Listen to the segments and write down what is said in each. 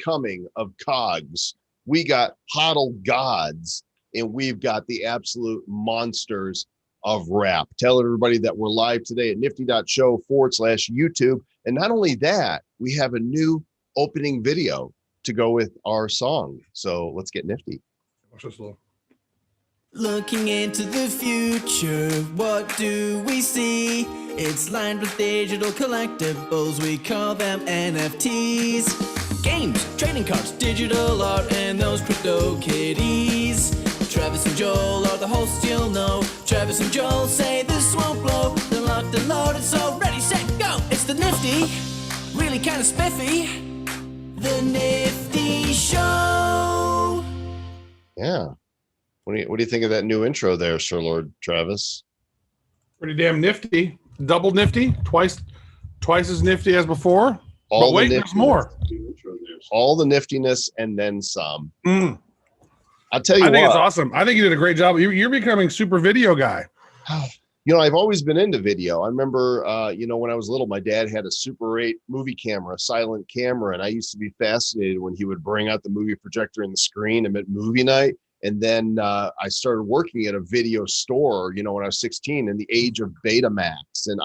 becoming of KOGS. We got HODLGods, and we've got the absolute monsters of rap. Tell everybody that we're live today at nifty.show/YouTube. And not only that, we have a new opening video to go with our song. So let's get nifty. Watch this little. Looking into the future, what do we see? It's lined with digital collectibles, we call them NFTs. Games, trading cards, digital art, and those crypto kitties. Travis and Joel are the hosts, you'll know. Travis and Joel say this won't blow. They're locked and loaded, so ready, set, go! It's the Nifty, really kind of spiffy. The Nifty Show. Yeah. What do you think of that new intro there, Sir Lord Travis? Pretty damn nifty. Double nifty. Twice as nifty as before. All but wait, there's more. All the niftiness and then some. Mm. I'll tell you what. I think it's awesome. I think you did a great job. You're becoming super video guy. You know, I've always been into video. I remember, when I was little, my dad had a Super 8 movie camera, a silent camera, and I used to be fascinated when he would bring out the movie projector in the screen and at movie night. And then I started working at a video store, when I was 16 in the age of Betamax. And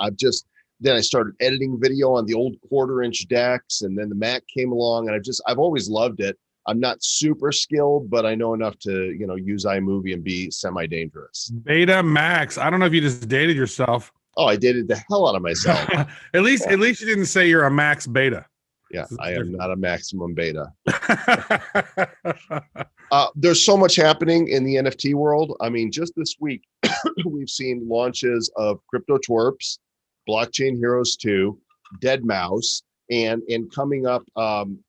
then I started editing video on the old 1/4-inch decks. And then the Mac came along, and I've always loved it. I'm not super skilled, but I know enough to, use iMovie and be semi-dangerous. Betamax. I don't know if you just dated yourself. Oh, I dated the hell out of myself. at least you didn't say you're a max beta. Yeah, I am not a maximum beta. There's so much happening in the NFT world. I mean, just this week, we've seen launches of Crypto Twerps, Blockchain Heroes 2, Deadmau5, and coming up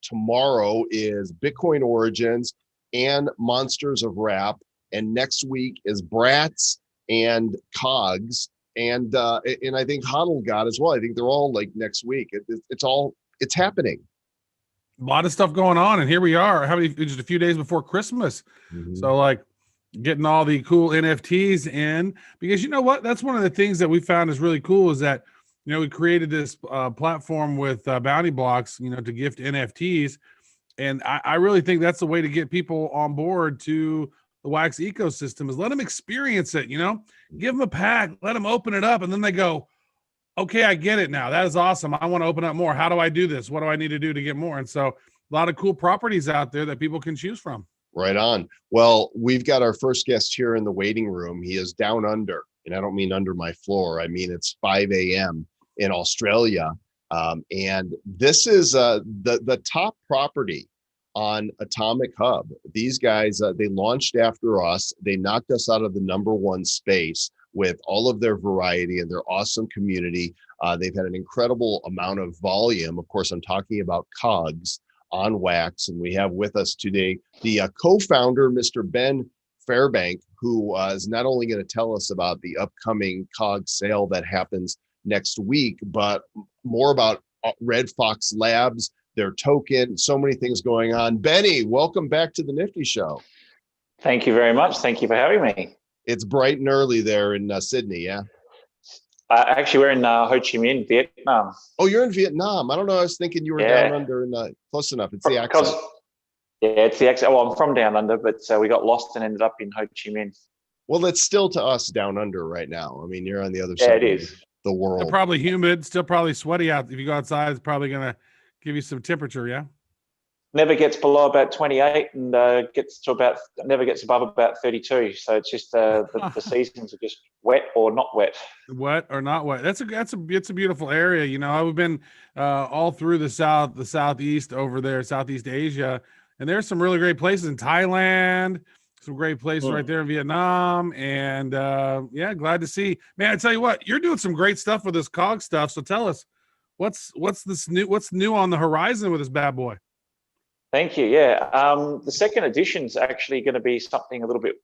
tomorrow is Bitcoin Origins and Monsters of Rap. And next week is Bratz and KOGS. And I think HODLGod as well. I think they're all like next week. It's happening. A lot of stuff going on, and here we are. Just a few days before Christmas. Mm-hmm. So like getting all the cool NFTs in, because you know what? That's one of the things that we found is really cool is that, we created this platform with Bounty Blocks, to gift NFTs. And I really think that's the way to get people on board to the Wax ecosystem is let them experience it, give them a pack, let them open it up. And then they go, okay, I get it now. That is awesome. I want to open up more. How do I do this? What do I need to do to get more? And so a lot of cool properties out there that people can choose from. Right on. Well, we've got our first guest here in the waiting room. He is down under, and I don't mean under my floor. I mean, it's 5 a.m. in Australia. And this is the top property on Atomic Hub. These guys, they launched after us. They knocked us out of the #1 space with all of their variety and their awesome community. They've had an incredible amount of volume. Of course, I'm talking about KOGS on Wax. And we have with us today the co-founder, Mr. Ben Fairbank, who is not only going to tell us about the upcoming KOGS sale that happens next week, but more about Red Fox Labs, their token, so many things going on. Benny, welcome back to the Nifty Show. Thank you very much. Thank you for having me. It's bright and early there in Sydney, yeah? Actually, we're in Ho Chi Minh, Vietnam. Oh, you're in Vietnam. I don't know. I was thinking you were down under and close enough. It's the accent. Yeah, it's the accent. Well, I'm from down under, but we got lost and ended up in Ho Chi Minh. Well, it's still to us down under right now. I mean, you're on the other side of the world. Still probably humid, still probably sweaty out. If you go outside, it's probably going to give you some temperature, yeah? Never gets below about 28 and never gets above about 32. So it's just the seasons are just wet or not wet. Wet or not wet. It's a beautiful area. I've been all through the southeast over there, Southeast Asia, and there's some really great places in Thailand, some great places right there in Vietnam, and glad to see. Man, I tell you what, you're doing some great stuff with this KOG stuff. So tell us, what's new on the horizon with this bad boy? Thank you. Yeah, the second edition is actually going to be something a little bit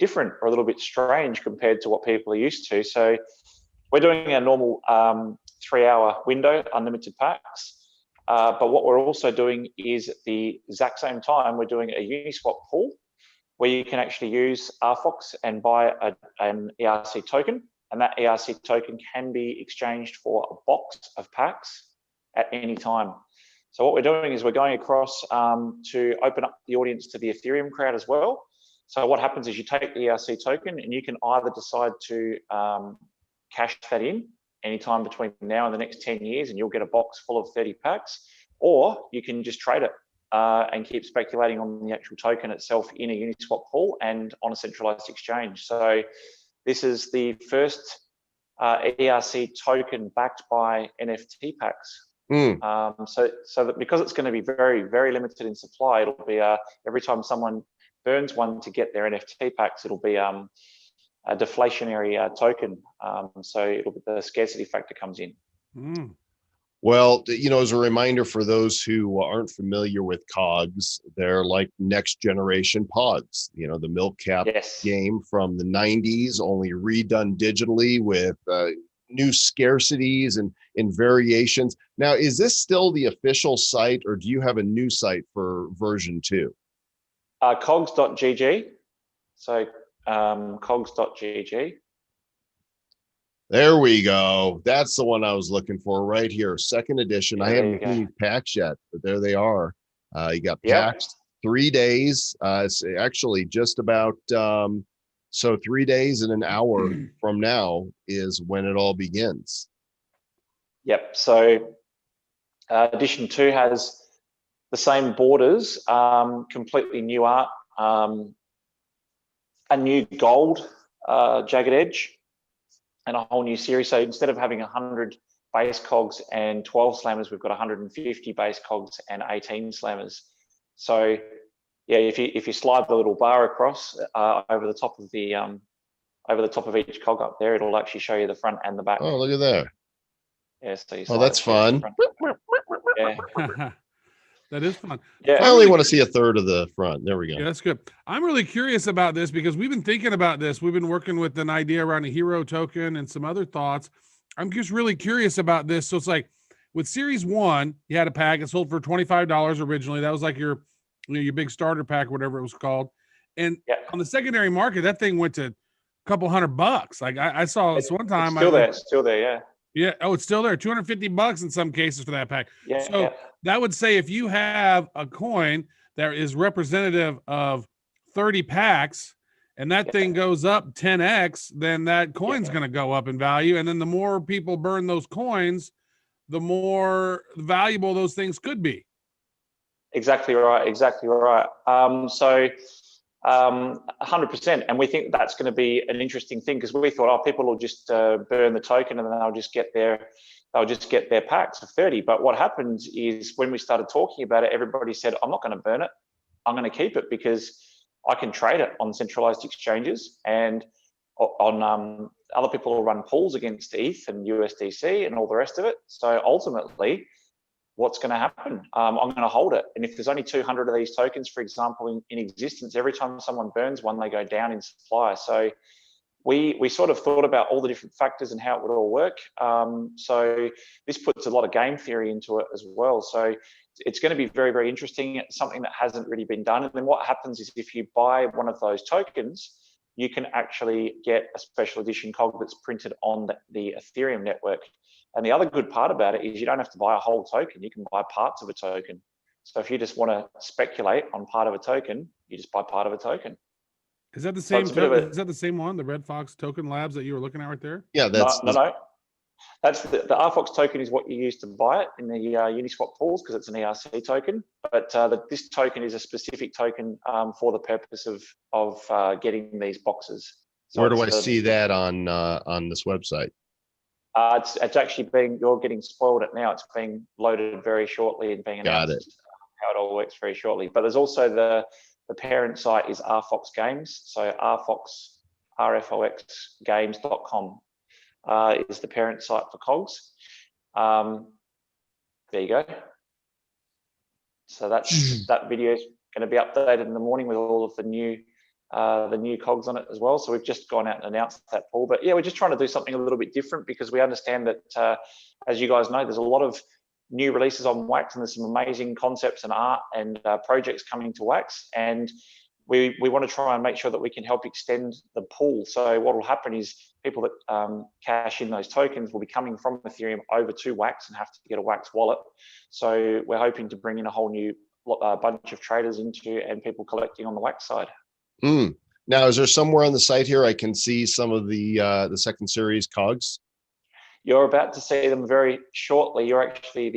different or a little bit strange compared to what people are used to. So we're doing our normal 3-hour window, unlimited packs. But what we're also doing is at the exact same time, we're doing a Uniswap pool where you can actually use RFox and buy an ERC token. And that ERC token can be exchanged for a box of packs at any time. So what we're doing is we're going across to open up the audience to the Ethereum crowd as well. So what happens is you take the ERC token and you can either decide to cash that in anytime between now and the next 10 years, and you'll get a box full of 30 packs, or you can just trade it and keep speculating on the actual token itself in a Uniswap pool and on a centralized exchange. So this is the first ERC token backed by NFT packs. So that because it's going to be very, very limited in supply, it'll be every time someone burns one to get their NFT packs, it'll be a deflationary token. So the scarcity factor comes in. Well, as a reminder for those who aren't familiar with KOGS, they're like next generation pods, the milk cap game from the 90s, only redone digitally with new scarcities and variations. Now, is this still the official site, or do you have a new site for version 2? KOGS.gg. So KOGS.gg. There we go. That's the one I was looking for right here. Second edition. I haven't seen these packs yet, but there they are. You got packs, 3 days. It's actually just about, 3 days and an hour from now is when it all begins. Yep. So edition 2 has the same borders, completely new art, a new gold jagged edge, and a whole new series. So instead of having 100 base cogs and 12 slammers, we've got 150 base cogs and 18 slammers. So yeah, if you slide the little bar across over the top of each cog up there, it'll actually show you the front and the back. Oh, look at that. Yeah, so you that's fun. Yeah. That is fun. Yeah. I only want to see a third of the front. There we go. Yeah, that's good. I'm really curious about this because we've been thinking about this. We've been working with an idea around a hero token and some other thoughts. I'm just really curious about this. So it's like with Series 1, you had a pack. It sold for $25 originally. That was like your big starter pack, whatever it was called. And on the secondary market, that thing went to a couple $100. Like I saw this one time. It's still there, yeah. Yeah. Oh, it's still there. $250 in some cases for that pack. Yeah. So that would say if you have a coin that is representative of 30 packs and that thing goes up 10x, then that coin's going to go up in value. And then the more people burn those coins, the more valuable those things could be. Exactly right. 100%. And we think that's going to be an interesting thing because we thought, people will just burn the token and then they'll just get their packs of 30. But what happened is when we started talking about it, everybody said, I'm not going to burn it. I'm going to keep it because I can trade it on centralized exchanges, and on other people will run pools against ETH and USDC and all the rest of it. So ultimately, what's going to happen? I'm going to hold it. And if there's only 200 of these tokens, for example, in existence, every time someone burns one, they go down in supply. So we sort of thought about all the different factors and how it would all work. So this puts a lot of game theory into it as well. So it's going to be very, very interesting. It's something that hasn't really been done. And then what happens is if you buy one of those tokens, you can actually get a special edition cog that's printed on the Ethereum network. And the other good part about it is you don't have to buy a whole token. You can buy parts of a token. So if you just want to speculate on part of a token, you just buy part of a token. Is that the same? Is that the same one, the Red Fox Token Labs that you were looking at right there? Yeah, that's no. That's the RFox token is what you use to buy it in the Uniswap pools because it's an ERC token. But this token is a specific token for the purpose of getting these boxes. So where do I see that on this website? It's actually you're getting spoiled it now. It's being loaded very shortly and being announced. Got it. How it all works very shortly. But there's also the parent site is RFox Games. So rfoxgames.com is the parent site for KOGS. There you go. So that video is going to be updated in the morning with all of the new KOGS on it as well. So we've just gone out and announced that pool. But yeah, we're just trying to do something a little bit different because we understand that, as you guys know, there's a lot of new releases on Wax and there's some amazing concepts and art and projects coming to Wax. And we want to try and make sure that we can help extend the pool. So what will happen is people that cash in those tokens will be coming from Ethereum over to Wax and have to get a Wax wallet. So we're hoping to bring in a whole new bunch of traders into and people collecting on the Wax side. Now, is there somewhere on the site here I can see some of the second series COGS? You're about to see them very shortly. You're actually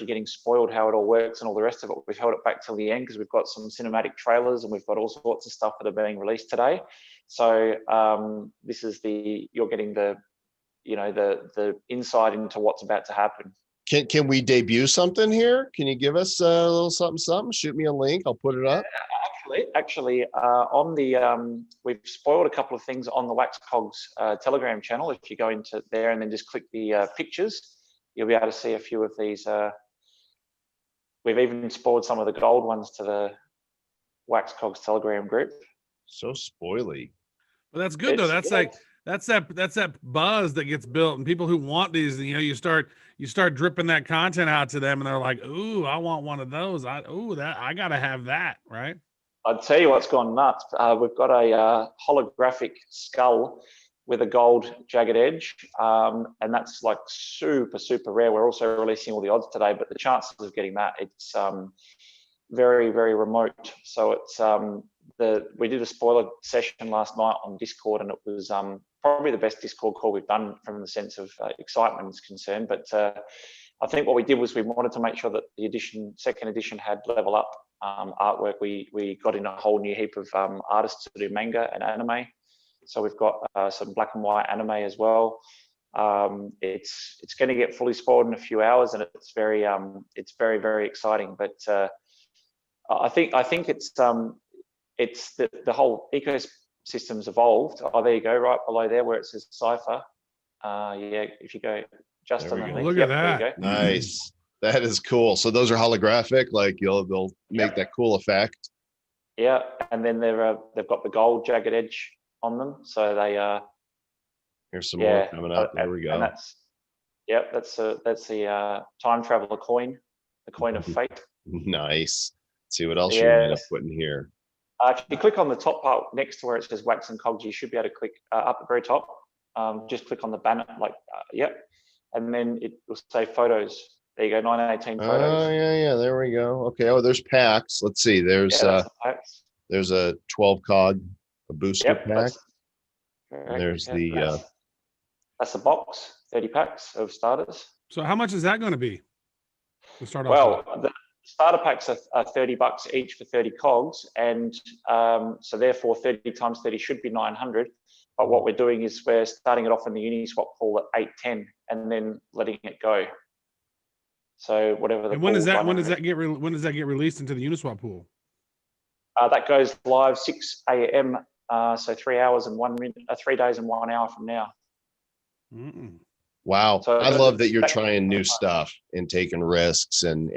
getting spoiled how it all works and all the rest of it. We've held it back till the end because we've got some cinematic trailers and we've got all sorts of stuff that are being released today. So this is you're getting the insight into what's about to happen. Can we debut something here? Can you give us a little something? Shoot me a link. I'll put it up. Actually, we've spoiled a couple of things on the Wax COGS Telegram channel. If you go into there and then just click the pictures, you'll be able to see a few of these. We've even spoiled some of the gold ones to the Wax COGS Telegram group. So spoily. Well, that's good though. That's that buzz that gets built, and people who want these, you start dripping that content out to them, and they're like, "Ooh, I want one of those. I gotta have that." Right? I'd tell you what's gone nuts. We've got a holographic skull with a gold jagged edge, and that's like super rare. We're also releasing all the odds today, but the chances of getting that, it's very remote. So it's we did a spoiler session last night on Discord, and it was probably the best Discord call we've done from the sense of excitement is concerned. But I think what we did was we wanted to make sure that the second edition had level up artwork. We got in a whole new heap of artists to do manga and anime. So we've got some black and white anime as well. It's going to get fully spoiled in a few hours, and it's very exciting. But I think it's the whole ecosystem's evolved. Oh, there you go, right below there where it says Cypher. Yeah, if you go just on the link. Look at that. Nice. That is cool. So those are holographic, like they'll make that cool effect. Yeah, and then they've got the gold jagged edge on them. So they here's some more coming up. There we go. And that's the time traveler coin, the coin of fate. Nice. Let's see what else you end up putting here. If you click on the top part next to where it says Wax and COGS, you should be able to click up at the very top. Just click on the banner, and then it will say photos. There you go, 918 photos. Oh yeah, there we go. Okay. Oh, there's packs. Let's see. There's a 12 cog, a booster pack. There's that's the box, 30 packs of starters. So how much is that going to be? To start off. Well, the starter packs are $30 each for 30 cogs, and so therefore 30 times 30 should be 900. But what we're doing is we're starting it off in the Uniswap pool at 810 and then letting it go. So whatever the. And when does that get released into the Uniswap pool? That goes live 6 a.m. So 3 hours and 1 minute, 3 days and 1 hour from now. Wow, so I love that you're trying new stuff and taking risks and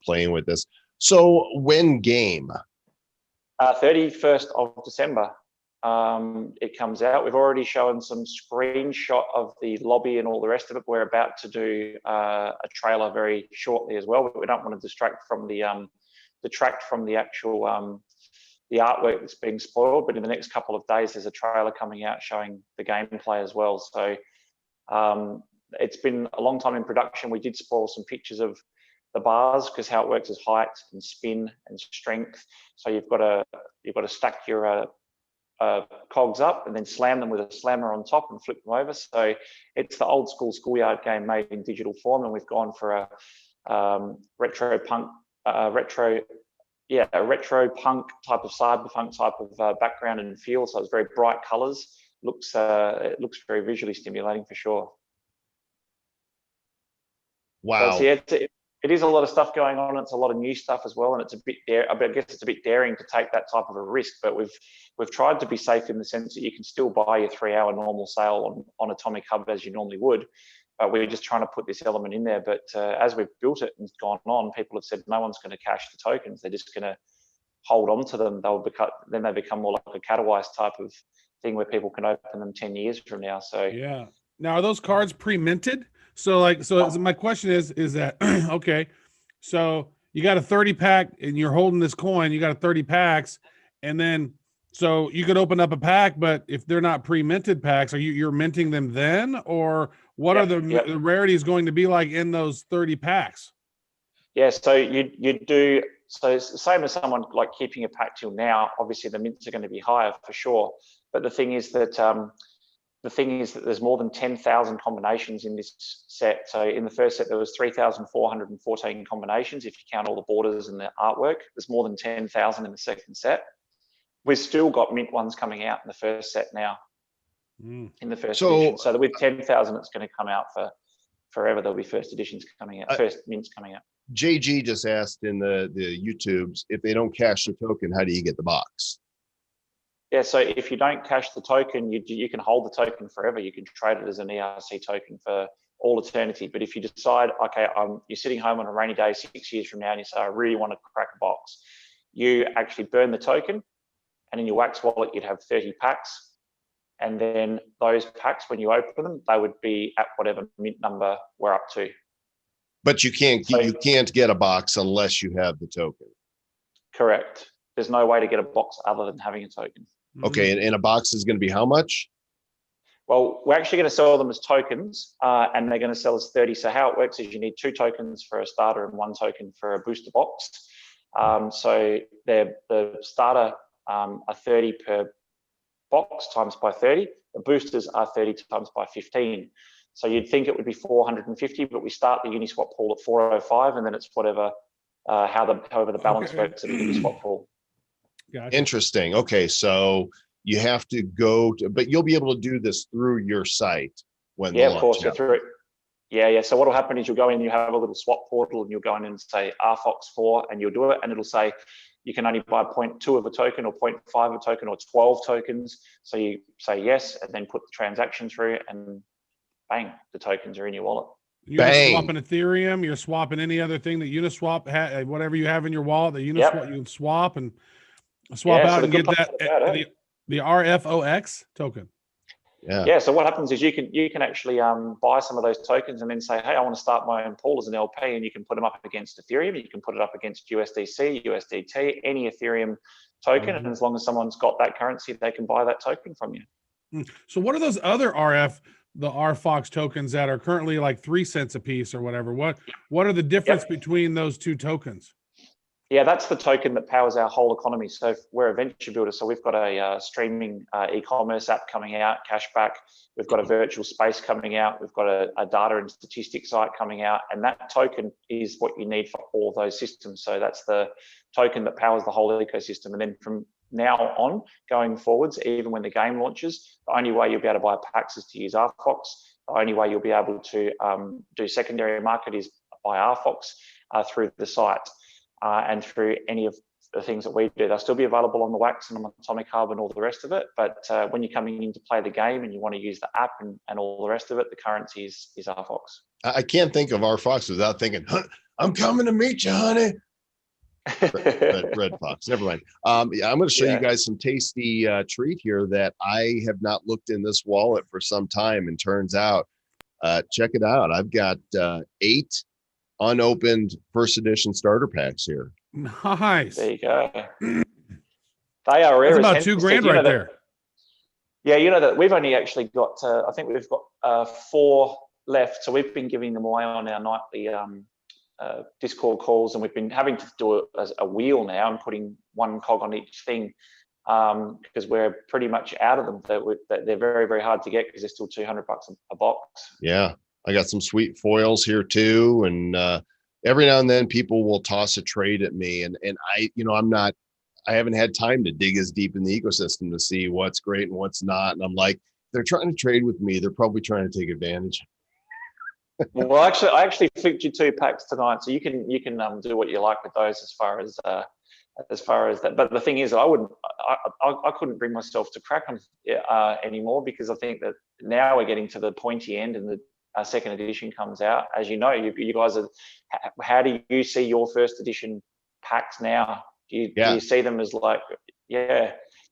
playing with this. So when game? 31st of December. It comes out. We've already shown some screenshot of the lobby and all the rest of it. We're about to do a trailer very shortly as well, but we don't want to detract from the actual the artwork that's being spoiled. But in the next couple of days, there's a trailer coming out showing the gameplay as well. So it's been a long time in production. We did spoil some pictures of the bars because how it works is height and spin and strength. So you've got to stack your cogs up and then slam them with a slammer on top and flip them over. So it's the old school schoolyard game made in digital form, and we've gone for a retro punk type of cyberpunk type of background and feel. So it's very bright colors. It looks very visually stimulating for sure. Wow. So it is a lot of stuff going on. It's a lot of new stuff as well, and it's a bit I guess it's a bit daring to take that type of a risk. But we've tried to be safe in the sense that you can still buy your 3 hour normal sale on Atomic Hub as you normally would. But we're just trying to put this element in there. But as we've built it and gone on, people have said no one's going to cash the tokens. They're just going to hold on to them. Then they become more like a Catawise type of thing where people can open them 10 years from now. So yeah. Now are those cards pre-minted? So my question is that okay? So you got a 30 pack and you're holding this coin. You got a 30 packs, And then, so you could open up a pack, but if they're not pre-minted packs, you're minting them then, or what are the rarities going to be like in those 30 packs? Yeah, so you do, so it's the same as someone like keeping a pack till now. Obviously, the mints are going to be higher for sure. But the thing is that there's more than 10,000 combinations in this set. So in the first set, there was 3,414 combinations. If you count all the borders and the artwork, there's more than 10,000 in the second set. We've still got mint ones coming out in the first set now, in the first edition. So with 10,000, it's going to come out for forever. There'll be first editions coming out, first mints coming out. JG just asked in the YouTubes, if they don't cash the token, how do you get the box? Yeah, so if you don't cash the token, you can hold the token forever. You can trade it as an ERC token for all eternity. But if you decide, okay, you're sitting home on a rainy day 6 years from now and you say, I really want to crack a box, you actually burn the token, and in your wax wallet, you'd have 30 packs. And then those packs, when you open them, they would be at whatever mint number we're up to. But you can't get a box unless you have the token. Correct. There's no way to get a box other than having a token. Okay, and a box is going to be how much? Well, we're actually going to sell them as tokens, and they're going to sell as 30. So how it works is you need 2 tokens for a starter and 1 token for a booster box. So the starter are 30 per box times by 30. The boosters are 30 times by 15. So you'd think it would be 450, but we start the Uniswap pool at 405, and then it's whatever, however the balance works at the Uniswap pool. Gotcha. Interesting. Okay, so you have to go to, but you'll be able to do this through your site when of course, through it. Yeah. So what will happen is you'll go in, you have a little swap portal, and you'll go in and say RFox4, and you'll do it, and it'll say you can only buy 0.2 of a token or 0.5 of a token or 12 tokens. So you say yes, and then put the transaction through, and bang, the tokens are in your wallet. You're swapping Ethereum, you're swapping any other thing that Uniswap whatever you have in your wallet that Uniswap you can swap and swap out and get that the RFOX token. Yeah. So what happens is you can actually buy some of those tokens and then say, hey, I want to start my own pool as an LP, and you can put them up against Ethereum, you can put it up against USDC, USDT, any Ethereum token, and as long as someone's got that currency, they can buy that token from you. So what are those other the RFox tokens that are currently like 3 cents a piece or whatever? What are the difference between those 2 tokens? Yeah, that's the token that powers our whole economy. So we're a venture builder. So we've got a streaming e-commerce app coming out, Cashback. We've got a virtual space coming out. We've got a data and statistics site coming out. And that token is what you need for all those systems. So that's the token that powers the whole ecosystem. And then from now on, going forwards, even when the game launches, the only way you'll be able to buy packs is to use RFox. The only way you'll be able to do secondary market is by RFox through the site. And through any of the things that we do. They'll still be available on the Wax and on Atomic Hub and all the rest of it. But when you're coming in to play the game and you want to use the app and all the rest of it, the currency is RFox. I can't think of RFox without thinking, I'm coming to meet you, honey. Red Fox, never mind. I'm going to show you guys some tasty treat here that I have not looked in this wallet for some time. And turns out, check it out. I've got 8 unopened first edition starter packs here. Nice. There you go. They are rare. That's about $2,000 right there. Yeah, you know that we've only actually got, I think we've got 4 left. So we've been giving them away on our nightly Discord calls, and we've been having to do it as a wheel now and putting 1 cog on each thing because we're pretty much out of them. They're very, very hard to get because they're still $200 a box. Yeah. I got some sweet foils here too. And every now and then people will toss a trade at me, and I haven't had time to dig as deep in the ecosystem to see what's great and what's not. And I'm like, they're trying to trade with me. They're probably trying to take advantage. Well, I actually flipped you 2 packs tonight, so you can do what you like with those as far as that. But the thing is, I couldn't bring myself to crack them anymore, because I think that now we're getting to the pointy end, and the second edition comes out. As you know, you guys are. How do you see your first edition packs now? Do you see them as like,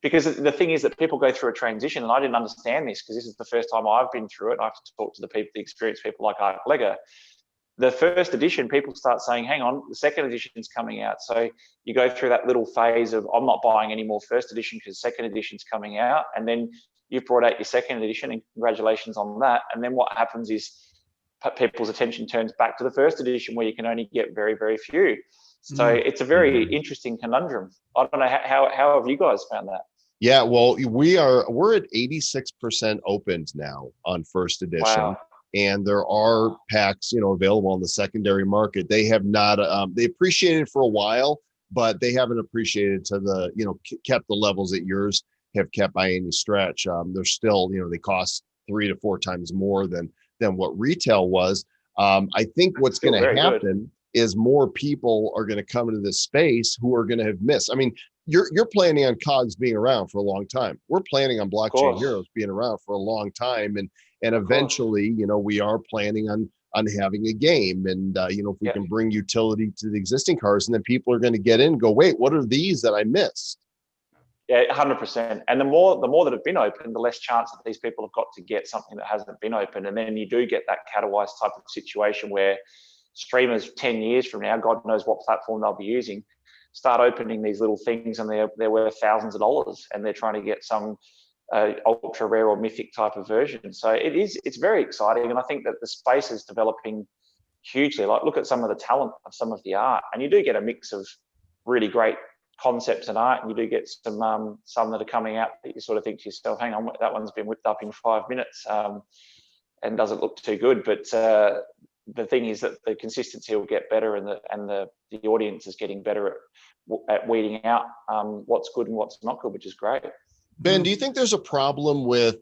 because the thing is that people go through a transition, and I didn't understand this because this is the first time I've been through it. I have to talk to the experienced people like HODLGod. the first edition, people start saying, hang on, the second edition is coming out. So you go through that little phase of, I'm not buying any more first edition because second edition's coming out. And then you've brought out your second edition, and congratulations on that. And then what happens is people's attention turns back to the first edition, where you can only get very, very few. So it's a very interesting conundrum. I don't know, how have you guys found that? Yeah, well, we're at 86% opened now on first edition. Wow. And there are packs, available on the secondary market. They have not, they appreciated for a while, but they haven't appreciated to the, kept the levels that yours have kept by any stretch. They're still, they cost 3 to 4 times more than what retail was. I think what's going to happen is more people are going to come into this space who are going to have missed. I mean, you're planning on KOGS being around for a long time. We're planning on Blockchain Heroes being around for a long time, and eventually, we are planning on having a game, and if we can bring utility to the existing cars, and then people are going to get in and go, wait, what are these that I missed? Yeah, 100%. And the more that have been open, the less chance that these people have got to get something that hasn't been open. And then you do get that Catawise type of situation where streamers 10 years from now, God knows what platform they'll be using, start opening these little things, and they're worth thousands of dollars, and they're trying to get some ultra rare or mythic type of version. So it's very exciting, and I think that the space is developing hugely. Like, look at some of the talent of some of the art, and you do get a mix of really great concepts and art, and you do get some that are coming out that you sort of think to yourself, hang on, that one's been whipped up in 5 minutes and doesn't look too good. But the thing is that the consistency will get better, and the audience is getting better at weeding out what's good and what's not good, which is great. Ben, do you think there's a problem with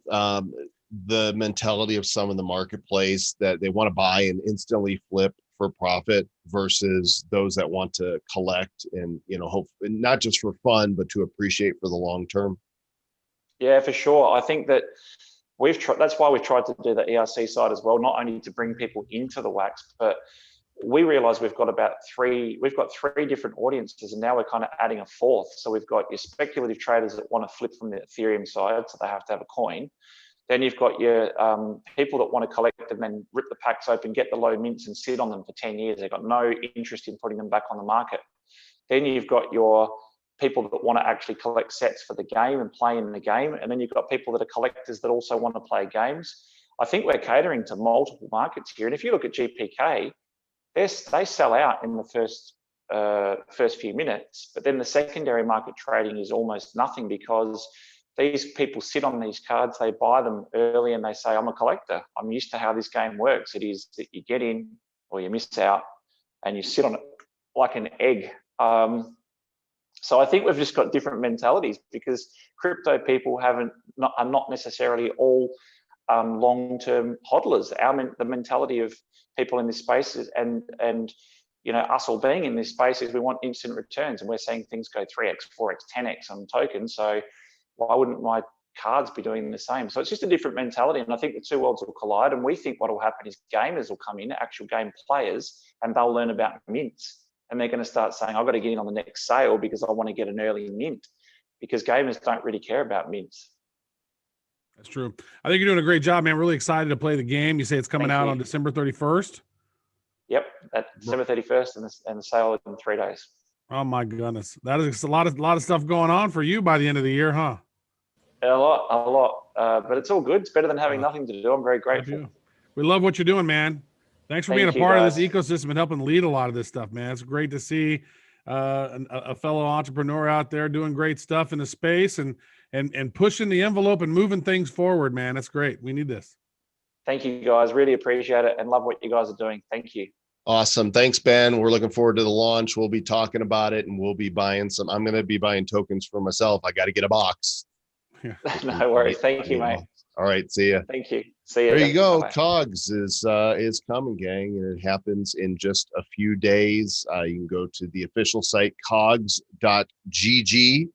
the mentality of some in the marketplace that they want to buy and instantly flip for profit versus those that want to collect and, hope, not just for fun, but to appreciate for the long term? Yeah, for sure. I think that that's why we've tried to do the ERC side as well, not only to bring people into the wax, but we realize we've got three different audiences, and now we're kind of adding a fourth. So we've got your speculative traders that want to flip from the Ethereum side, so they have to have a coin. Then you've got your people that want to collect them and rip the packs open, get the low mints and sit on them for 10 years. They've got no interest in putting them back on the market. Then you've got your people that want to actually collect sets for the game and play in the game. And then you've got people that are collectors that also want to play games. I think we're catering to multiple markets here. And if you look at GPK, they sell out in the first few minutes, but then the secondary market trading is almost nothing, because these people sit on these cards, they buy them early, and they say, I'm a collector. I'm used to how this game works. It is that you get in or you miss out, and you sit on it like an egg. So I think we've just got different mentalities, because crypto people are not necessarily all long-term hodlers. The mentality of people in this space is, and us all being in this space, is we want instant returns, and we're seeing things go 3x, 4x, 10x on tokens. So why wouldn't my cards be doing the same? So it's just a different mentality, and I think the two worlds will collide. And we think what will happen is gamers will come in, actual game players, and they'll learn about mints, and they're going to start saying, I've got to get in on the next sale because I want to get an early mint, because gamers don't really care about mints. That's true. I think you're doing a great job, man. Really excited to play the game. You say it's coming out on December 31st? Yep, at December 31st, and the sale in 3 days. Oh my goodness. That is a lot of stuff going on for you by the end of the year, huh? A lot. But it's all good. It's better than having nothing to do. I'm very grateful. We love what you're doing, man. Thanks for being a part of this ecosystem and helping lead a lot of this stuff, man. It's great to see a fellow entrepreneur out there doing great stuff in the space and pushing the envelope and moving things forward, man. That's great. We need this. Thank you, guys. Really appreciate it and love what you guys are doing. Thank you. Awesome. Thanks, Ben. We're looking forward to the launch. We'll be talking about it, and we'll be buying some. I'm going to be buying tokens for myself. I got to get a box. Yeah. No worries. Thank you, mate. All right. See ya. Thank you. See ya. There you go. Bye. KOGS is coming, gang, and it happens in just a few days. You can go to the official site, KOGS.gg,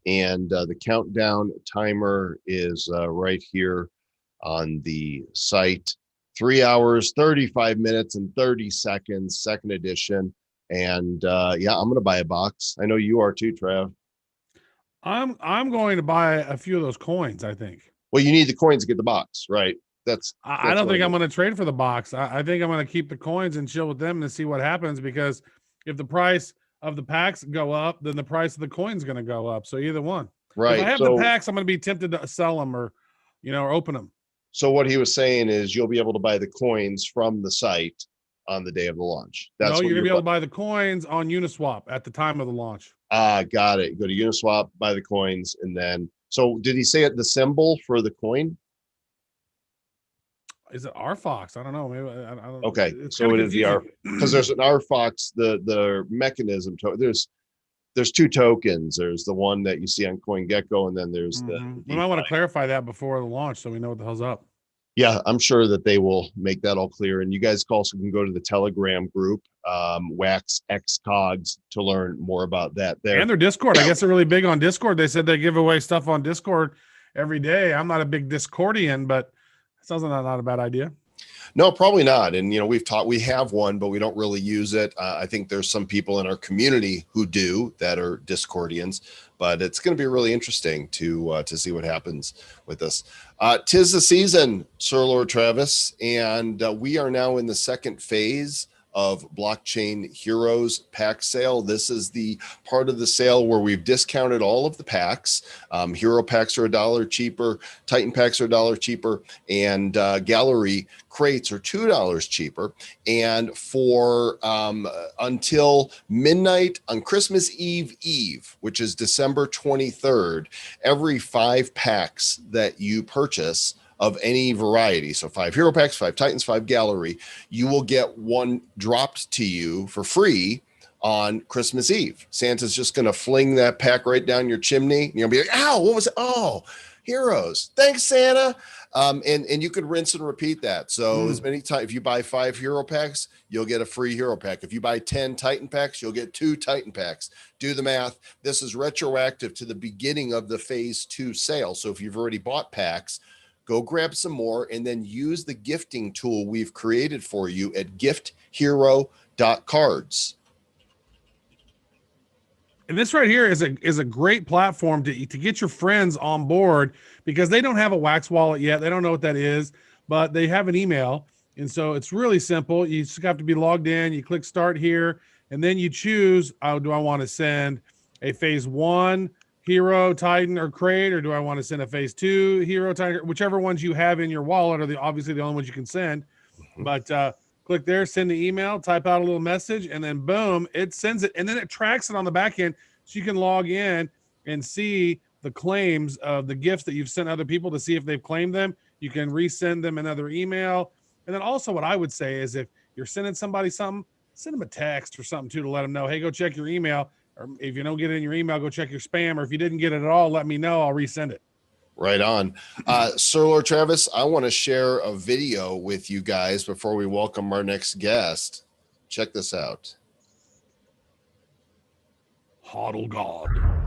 and the countdown timer is right here on the site. 3 hours, 35 minutes, and 30 seconds, second edition. And yeah, I'm going to buy a box. I know you are too, Trav. I'm going to buy a few of those coins, I think. Well, you need the coins to get the box, right? I don't think I'm going to trade for the box. I think I'm going to keep the coins and chill with them and see what happens, because if the price of the packs go up, then the price of the coin's going to go up. So either one. Right. If I have the packs, I'm going to be tempted to sell them or open them. So what he was saying is you'll be able to buy the coins from the site on the day of the launch. That's you're going to be able to buy the coins on Uniswap at the time of the launch. Got it. Go to Uniswap, buy the coins, and then. So did he say the symbol for the coin? Is it RFox? I don't know. Maybe I don't. Okay, so it is the R, because there's an RFox. The mechanism. There's two tokens. There's the one that you see on CoinGecko, and then there's the. We might want to clarify that before the launch, so we know what the hell's up. Yeah, I'm sure that they will make that all clear. And you guys also can go to the Telegram group, Wax X KOGS, to learn more about that there. And their Discord. I guess they're really big on Discord. They said they give away stuff on Discord every day. I'm not a big Discordian, but it sounds like not a bad idea. No, probably not. And, we have one, but we don't really use it. I think there's some people in our community who do that are Discordians, but it's going to be really interesting to see what happens with this. 'Tis the season, Sir Lord Travis, and we are now in the second phase of Blockchain Heroes pack sale. This is the part of the sale where we've discounted all of the packs. Hero packs are $1 cheaper, Titan packs are $1 cheaper, and gallery crates are $2 cheaper. And for until midnight on Christmas Eve, which is December 23rd, every 5 packs that you purchase of any variety, so 5 hero packs, 5 Titans, 5 gallery, you will get one dropped to you for free on Christmas Eve. Santa's just going to fling that pack right down your chimney. You'll be like, ow, what was it? Oh, heroes. Thanks, Santa. And you could rinse and repeat that. So as many times, if you buy 5 hero packs, you'll get a free hero pack. If you buy 10 Titan packs, you'll get 2 Titan packs. Do the math. This is retroactive to the beginning of the phase 2 sale. So if you've already bought packs, go grab some more and then use the gifting tool we've created for you at gifthero.cards. And this right here is a great platform to get your friends on board, because they don't have a Wax wallet yet. They don't know what that is, but they have an email. And so it's really simple. You just have to be logged in. You click start here, and then you choose, do I want to send a phase 1 hero, Titan, or crate, or do I want to send a phase 2 hero, Titan? Whichever ones you have in your wallet are obviously the only ones you can send. But click there, send the email, type out a little message, and then boom, it sends it. And then it tracks it on the back end, so you can log in and see the claims of the gifts that you've sent other people to see if they've claimed them. You can resend them another email. And then also what I would say is, if you're sending somebody something, send them a text or something too, to let them know, hey, go check your email. Or if you don't get it in your email, go check your spam. Or if you didn't get it at all, let me know. I'll resend it. Right on. Sir Lord Travis, I want to share a video with you guys before we welcome our next guest. Check this out. HODLGod.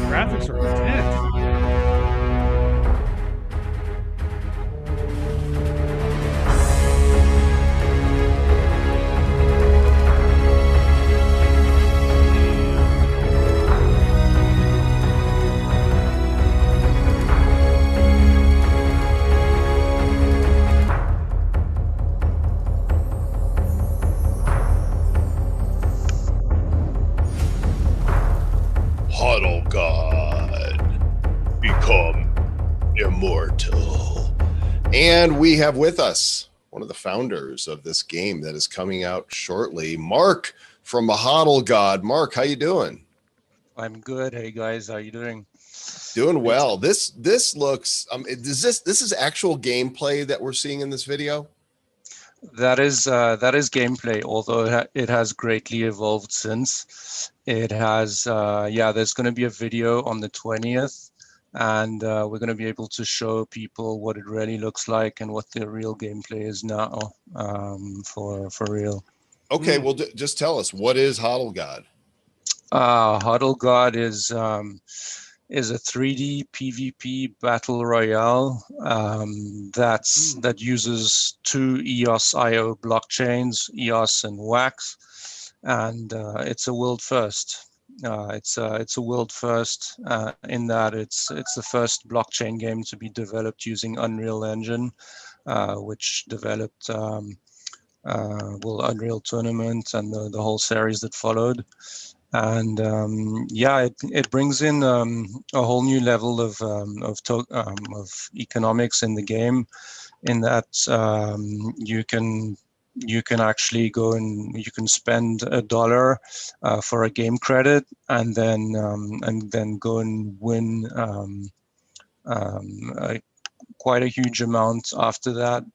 Graphics are intense. HODLGod, become immortal. And we have with us one of the founders of this game that is coming out shortly, Mark from HODLGod. Mark, how you doing? I'm good. Hey guys, how you doing? Doing well. This looks this is actual gameplay that we're seeing in this video? That is gameplay, although it has greatly evolved since. It has yeah, there's going to be a video on the 20th, and we're going to be able to show people what it really looks like and what the real gameplay is now, for real. Okay, well just tell us, what is HODLGod? HODLGod is a 3D PvP battle royale that uses two EOS IO blockchains, EOS and WAX, and it's a world first. It's a world first in that it's the first blockchain game to be developed using Unreal Engine, which developed Unreal Tournament and the whole series that followed. And yeah, it brings in a whole new level of economics in the game, in that you can actually go and you can spend $1 for a game credit, and then go and win quite a huge amount after that.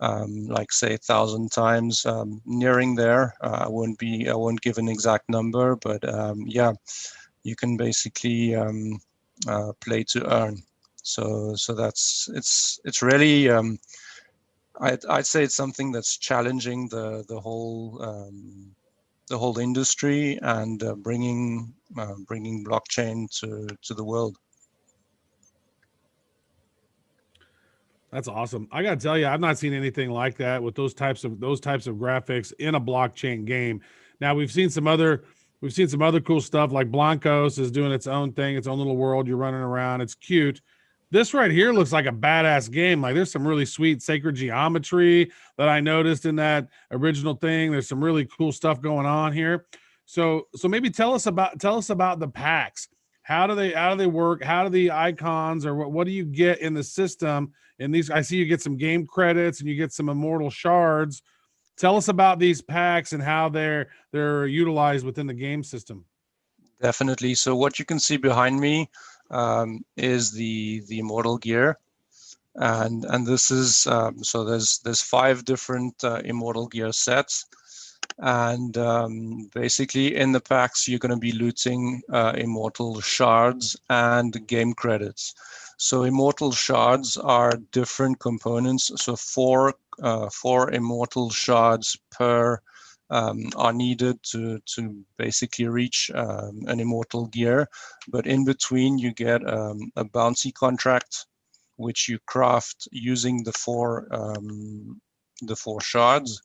Like say 1,000 times, nearing there. I won't give an exact number, but yeah, you can basically play to earn. So that's it's really I'd say it's something that's challenging the whole industry, and bringing blockchain to the world. That's awesome. I got to tell you, I've not seen anything like that with those types of graphics in a blockchain game. Now we've seen some other cool stuff, like Blancos is doing its own thing, its own little world. You're running around. It's cute. This right here looks like a badass game. Like there's some really sweet sacred geometry that I noticed in that original thing. There's some really cool stuff going on here. So maybe tell us about the packs. How do they work? How do the icons, or what do you get in the system? In these, I see you get some game credits and you get some immortal shards. Tell us about these packs and how they're utilized within the game system. Definitely. So what you can see behind me is the Immortal gear, and this is so there's 5 different Immortal gear sets, and basically in the packs you're going to be looting Immortal shards and game credits. So Immortal shards are different components. So four Immortal shards per are needed to basically reach an Immortal gear. But in between you get a bounty contract, which you craft using the four shards.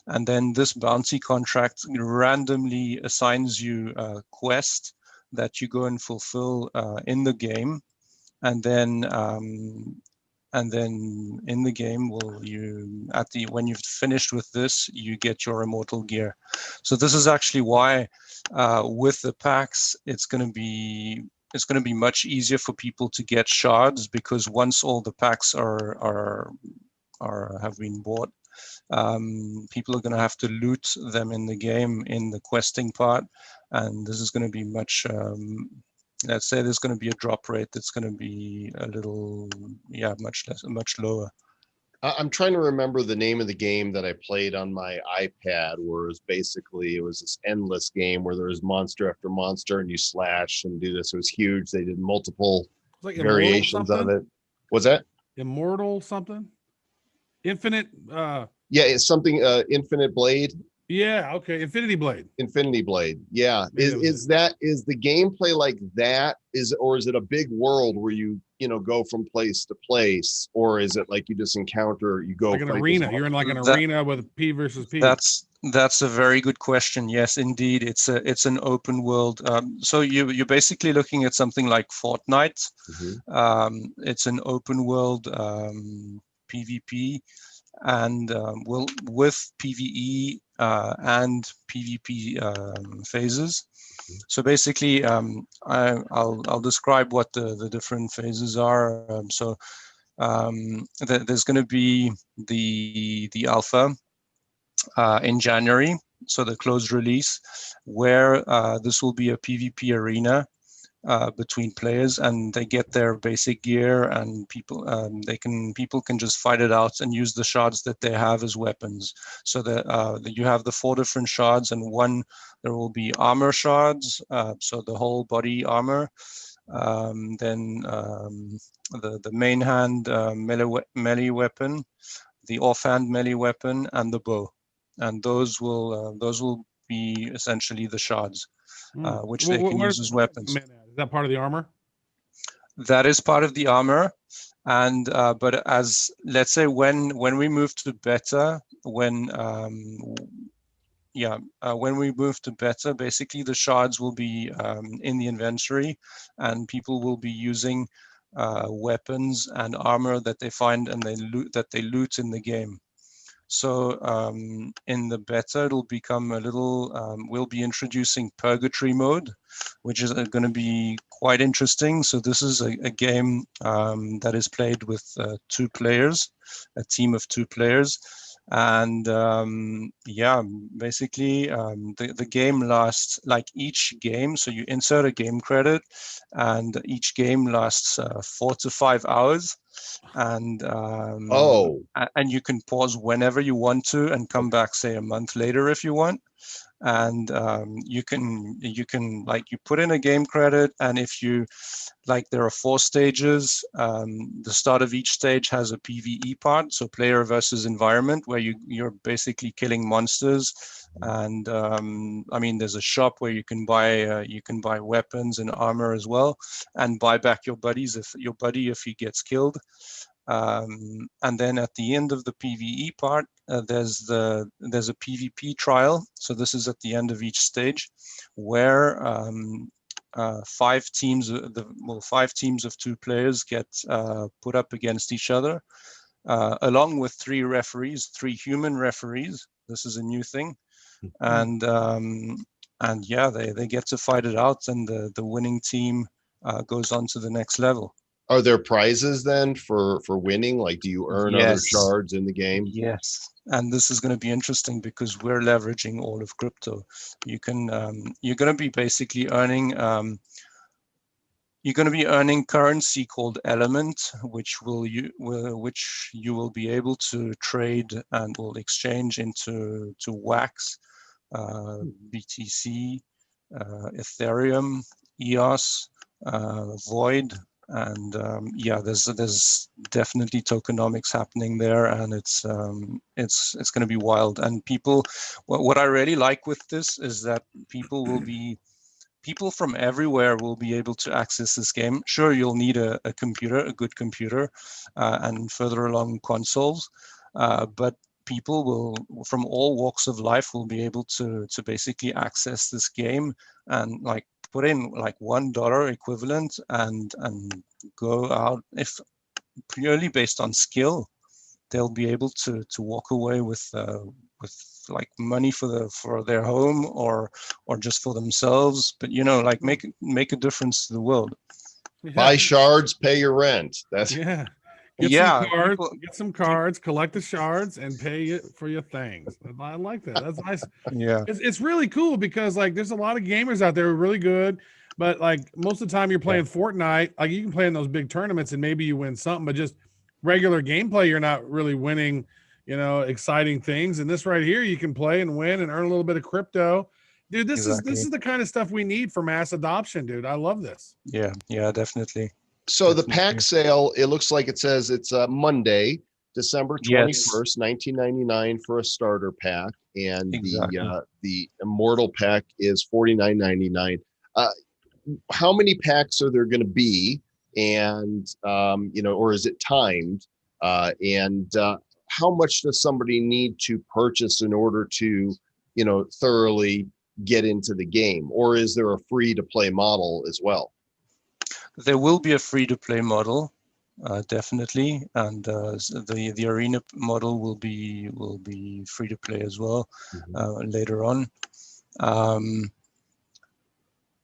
And then this bounty contract randomly assigns you a quest that you go and fulfill in the game. And then in the game, when you've finished with this, you get your Immortal gear. So this is actually why with the packs, it's going to be much easier for people to get shards, because once all the packs have been bought, people are going to have to loot them in the game in the questing part, and this is going to be much. Let's say there's going to be a drop rate that's going to be a little, much lower. I'm trying to remember the name of the game that I played on my iPad, where it was this endless game where there was monster after monster and you slash and do this. It was huge. They did multiple variations of it. Was that Immortal something? Infinite? Yeah, it's something. Infinite Blade. Yeah. Okay. Infinity Blade. Yeah. Is the gameplay like that? Or is it a big world where you go from place to place, or is it like you just encounter, you go like an arena? You're in like an arena with P versus P. That's a very good question. Yes, indeed, it's an open world. So you're basically looking at something like Fortnite. Mm-hmm. It's an open world PvP, and with PvE and PvP phases. So basically, I'll describe what the different phases are. There's going to be the alpha in January, so the closed release, where this will be a PvP arena. between players, and they get their basic gear, and people can just fight it out and use the shards that they have as weapons. So that you have the 4 different shards, and there will be armor shards, so the whole body armor. Then the main hand melee weapon, the offhand melee weapon, and the bow, and those will be essentially the shards, which they can use as weapons. Is that part of the armor? That is part of the armor, and but as let's say when we move to beta, when we move to beta, basically the shards will be in the inventory, and people will be using weapons and armor that they find and they loot in the game. So in the beta, it'll become a little. We'll be introducing Purgatory Mode, which is going to be quite interesting. So this is a game that is played with 2 players, a team of 2 players. And basically the game lasts, like each game, so you insert a game credit, and each game lasts 4 to 5 hours, and and you can pause whenever you want to and come back, say, a month later if you want. And you can like, you put in a game credit, and if you like, there are 4 stages. The start of each stage has a PvE part, so player versus environment, where you're basically killing monsters. And I mean, there's a shop where you can buy weapons and armor as well, and buy back your buddy if he gets killed. And then at the end of the PvE part, there's a PvP trial. So this is at the end of each stage, where 5 teams of 2 players get put up against each other, along with 3 human referees. This is a new thing, and yeah, they get to fight it out, and the winning team goes on to the next level. Are there prizes then for winning? Like, do you earn other shards in the game? Yes, and this is going to be interesting because we're leveraging all of crypto. You're going to be basically earning. You're going to be earning currency called Element, which you will be able to trade and will exchange into wax, BTC, Ethereum, EOS, Void. And yeah, there's definitely tokenomics happening there, and it's going to be wild. And people, what I really like with this is that people from everywhere will be able to access this game. Sure, you'll need a good computer, and further along consoles, but people from all walks of life will be able to basically access this game and like put in like $1 equivalent and go out. If purely based on skill, they'll be able to walk away with like money for their home or just for themselves, but like make a difference to the world. Buy shards, pay your rent. That's Get some cards, collect the shards, and pay it for your things. I like that. That's nice. Yeah, it's really cool because like there's a lot of gamers out there who are really good, but like most of the time you're playing Fortnite. Like you can play in those big tournaments and maybe you win something, but just regular gameplay, you're not really winning, exciting things. And this right here, you can play and win and earn a little bit of crypto. Dude, this is the kind of stuff we need for mass adoption, dude. I love this. Yeah, definitely. So the pack sale, it looks like it says it's Monday, December 21st, 1999 for a starter pack, and the Immortal pack is $49.99. How many packs are there going to be, and or is it timed? And how much does somebody need to purchase in order to thoroughly get into the game, or is there a free to play model as well? There will be a free-to-play model, definitely, and the arena model will be free-to-play as well later on.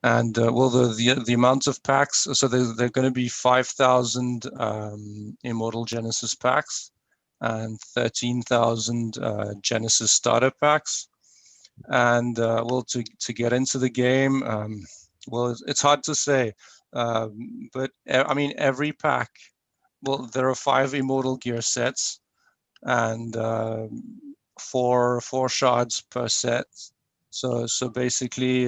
And well, the amount of packs. So there are going to be 5,000 Immortal Genesis packs and 13,000 Genesis starter packs. And well, to get into the game. Well, it's hard to say, but I mean, every pack. Well, there are 5 Immortal Gear sets, and four shards per set. So basically,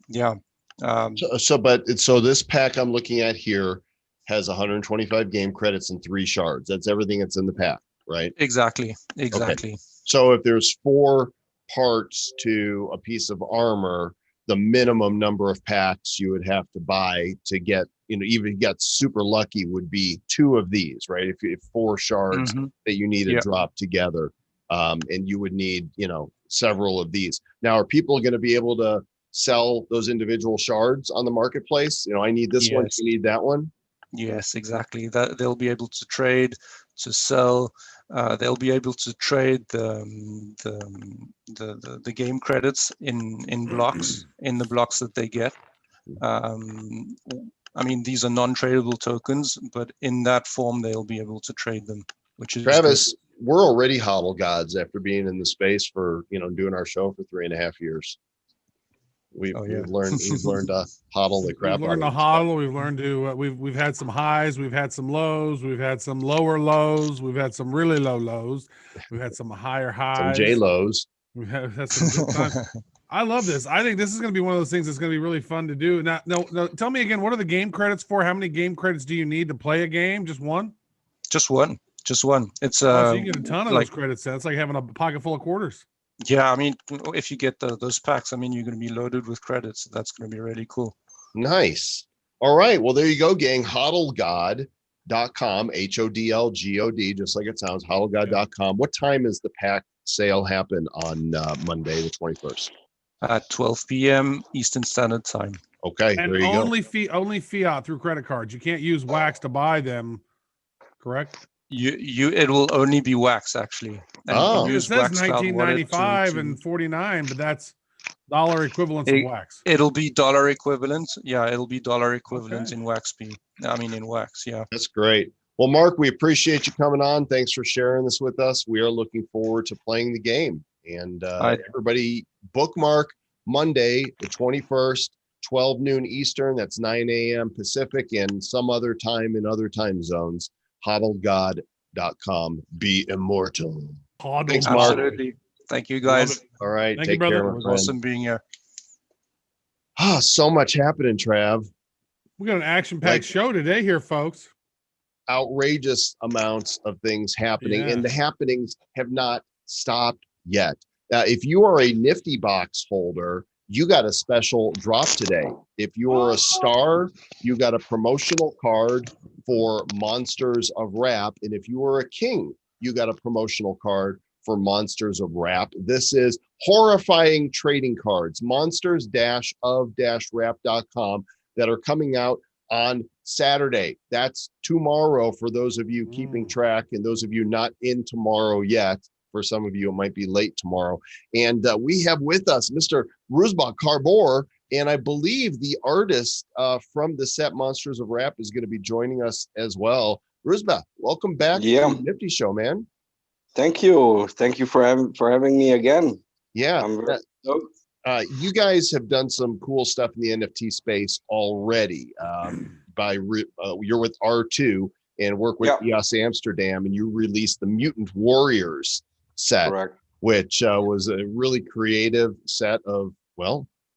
yeah. So this pack I'm looking at here has 125 game credits and 3 shards. That's everything that's in the pack, right? Exactly. Okay. So if there's 4 parts to a piece of armor, the minimum number of packs you would have to buy to get, even if you got super lucky, would be 2 of these, right? If 4 shards that you need to drop together, and you would need, several of these. Now, are people going to be able to sell those individual shards on the marketplace? I need this one, you need that one. Yes, exactly. That they'll be able to trade, to sell. They'll be able to trade the game credits in blocks, in the blocks that they get. I mean, these are non-tradable tokens, but in that form, they'll be able to trade them, which is Travis. good. We're already HODL gods after being in the space for doing our show for 3.5 years. We've learned to HODL the crap. We've learned to HODL. We've learned to we've had some highs, we've had some lows, we've had some lower lows, we've had some really low lows, we've had some higher highs, some J lows. We've had some good times. I love this. I think this is going to be one of those things that's going to be really fun to do. Now, no, tell me again, what are the game credits for? How many game credits do you need to play a game? Just one? Just one. It's so you get a ton of those credits. That's like having a pocket full of quarters. Yeah, I mean, if you get those packs, I mean, you're going to be loaded with credits. That's going to be really cool. Nice. All right. Well, there you go, gang. HODLGod.com, HODLGOD, just like it sounds, HODLGod.com. What time is the pack sale happen on Monday, the 21st? At 12 p.m. Eastern Standard Time. Okay. And there you go. Only fiat through credit cards. You can't use wax to buy them, correct? It will only be wax, actually. And it says 1995 and 49, but that's dollar equivalents of wax. It'll be dollar equivalent. Yeah, it'll be dollar equivalent in wax. In wax. Yeah. That's great. Well, Mark, we appreciate you coming on. Thanks for sharing this with us. We are looking forward to playing the game. And everybody bookmark Monday, the 21st, 12 noon Eastern. That's 9 a.m. Pacific and some other time in other time zones. HODLGod.com. Be immortal. Thanks, Mark. Absolutely. Thank you, guys. All right. Thank take you, care. It was awesome being here. So much happening, Trav. We got an action-packed show today here, folks. Outrageous amounts of things happening, and the happenings have not stopped yet. Now, if you are a Nifty Box holder, you got a special drop today. If you're a star, you got a promotional card for Monsters of Rap. And if you are a king, you got a promotional card for Monsters of Rap. This is horrifying trading cards, monsters-of-rap.com, that are coming out on Saturday. That's tomorrow for those of you keeping track, and those of you not in tomorrow yet. For some of you, it might be late tomorrow. And we have with us Mr. Rusbah Karbor, and I believe the artist from the set Monsters of Rap is going to be joining us as well. Rusbah, welcome back to the Nifty Show, man. Thank you. Thank you for having me again. Yeah. You guys have done some cool stuff in the NFT space already. You're with R2 and work with EOS Amsterdam, and you released the Mutant Warriors set. Correct. Which was a really creative set of,